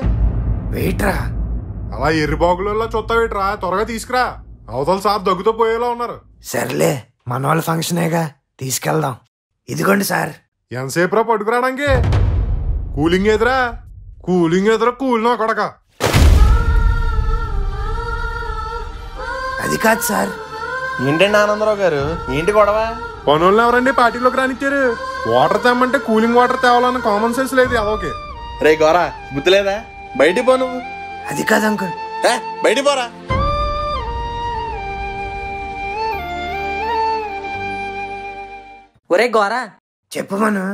వెయిట్రా? అలా ఎర్రిబాగులలో చూస్తావేట్రా, త్వరగా తీసుకురా. అవతల సార్ దగ్గుతో పోయేలా ఉన్నారు. సర్లే మన వాళ్ళ ఫంక్షనేగా, తీసుకెళ్దాం. ఇదిగోండి సార్. ఎంతసేపు రా పట్టుకురావడానికి? కూలింగ్ ఎదురా, కూలింగ్ ఎదురా, కూలినా కొడక. అది కాదు సార్. ఏంటండి ఆనందరావు గారు, ఏంటి గొడవ? పనులను ఎవరండి పార్టీలోకి రానిచ్చారు? వాటర్ తేమంటే కూలింగ్ వాటర్ తేవాలన్న కామన్ సెన్స్ లేదు ఎవరికి. రే గోరా, బుద్ధి లేదా? బయటికి పో నువ్వు. అది కాదు అంకుల్. బయటికి పోరా. ఒరే గోరా, చెప్పు మను.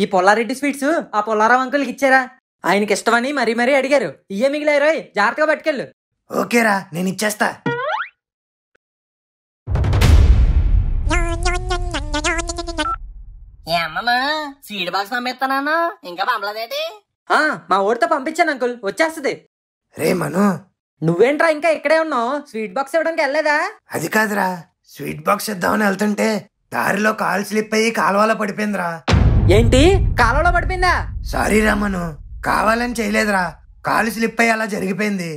ఈ పొల్లారెడ్డి స్వీట్స్ ఆ పొల్లారావు అంకుల్కి ఇచ్చారా? ఆయనకి ఇష్టమని మరీ మరీ అడిగారు. ఇయ్యే మిగిలాయి, జాగ్రత్తగా పట్టుకెళ్ళు. ఓకేరా, నేను ఇచ్చేస్తా. ఏమన్నా సీడ్ బాక్స్ పంపిస్తానా? ఇంకా పంపలేదేటి? మా ఊరితో పంపించాను అంకుల్, వచ్చేస్తుంది. రే మను, నువ్వేంట్రా ఇంకా ఇక్కడే ఉన్నావు? స్వీట్ బాక్స్ ఇవ్వడానికి వెళ్ళలేదా? అది కాదురా, స్వీట్ బాక్స్ ఇద్దామని వెళ్తుంటే దారిలో కాలు స్లిప్ అయ్యి కాలువలో పడిపోయిందిరా. ఏంటి, కాలువలో పడిపోయిందా? సారీ రా మను, కావాలని చేయలేదురా, కాలు స్లిప్ అయ్యి అలా జరిగిపోయింది.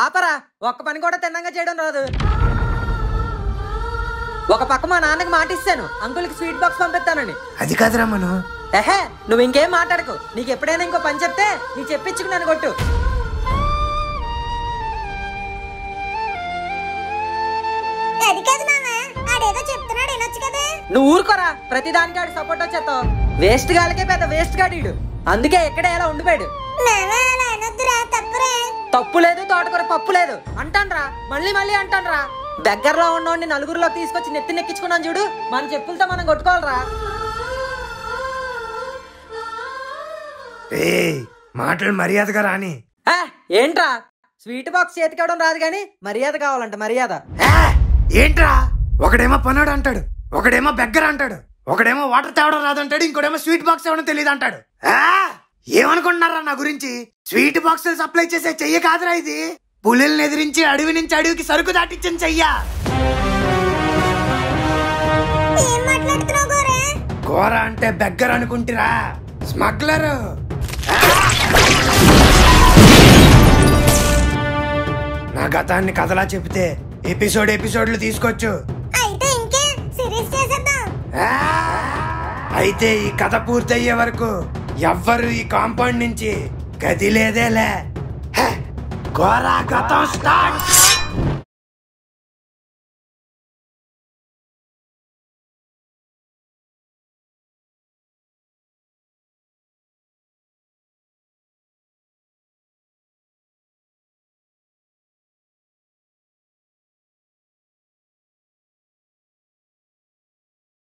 ఆపరా, ఒక్క పని కూడా తిన్నంగా చేయడం రాదు. ఒక పక్క మా నాన్నకి మాట ఇస్తాను అంకుల్కి స్వీట్ బాక్స్ పంపిస్తానని. అది కాదురా మను. నువ్వు ఇంకేం మాట్లాడకు. నీకు ఎప్పుడైనా ఇంకో పని చెప్తే నీ చెప్పించుకున్నాను కొట్టు. నువ్వు ఊరుకోరా, ప్రతిదానికి ఆడు సపోర్ట్ వచ్చేస్తావు. వేస్ట్ గాలికే పెద్ద వేస్ట్ గాడు. అందుకే ఎక్కడే ఎలా ఉండిపోయాడు. తప్పు లేదు, తోటకూర పప్పు లేదు అంటాన్రా, మళ్ళీ మళ్ళీ అంటాన్రా. దగ్గరలో ఉన్నోడిని నలుగురిలో తీసుకొచ్చి నెత్తి నెక్కించుకున్నాను చూడు, మన చెప్పులతో మనం కొట్టుకోవాలరా. మాటలు మర్యాదగా రాని. ఏంట్రా, స్వీట్ బాక్స్ చేతికవడం రాదు గాని మర్యాద కావాలంట, మర్యాద. ఏంట్రా, ఒకడేమో పనోడు అంటాడు, ఒకడేమో బెగ్గర అంటాడు, ఒకడేమో వాటర్ తేవడం రాదంటాడు, ఇంకోడేమో స్వీట్ బాక్స్ ఇవ్వడం తెలియదు అంటాడు. ఏమనుకుంటున్నారా నా గురించి? స్వీట్ బాక్స్ సప్లై చేసే చెయ్య కాదురా ఇది, పులిల్ని ఎదిరించి అడవి నుంచి అడవికి సరుకు దాటించిన చెయ్య. కూర అంటే బెగ్గర అనుకుంటురా, స్మగ్లర్. నా గతాన్ని కథలా చెబితే ఎపిసోడ్లు తీసుకోవచ్చు. అయితే ఈ కథ పూర్తయ్యే వరకు ఎవ్వరు ఈ కాంపౌండ్ నుంచి కదిలేదేలే. ఘోర గతం స్టార్ట్.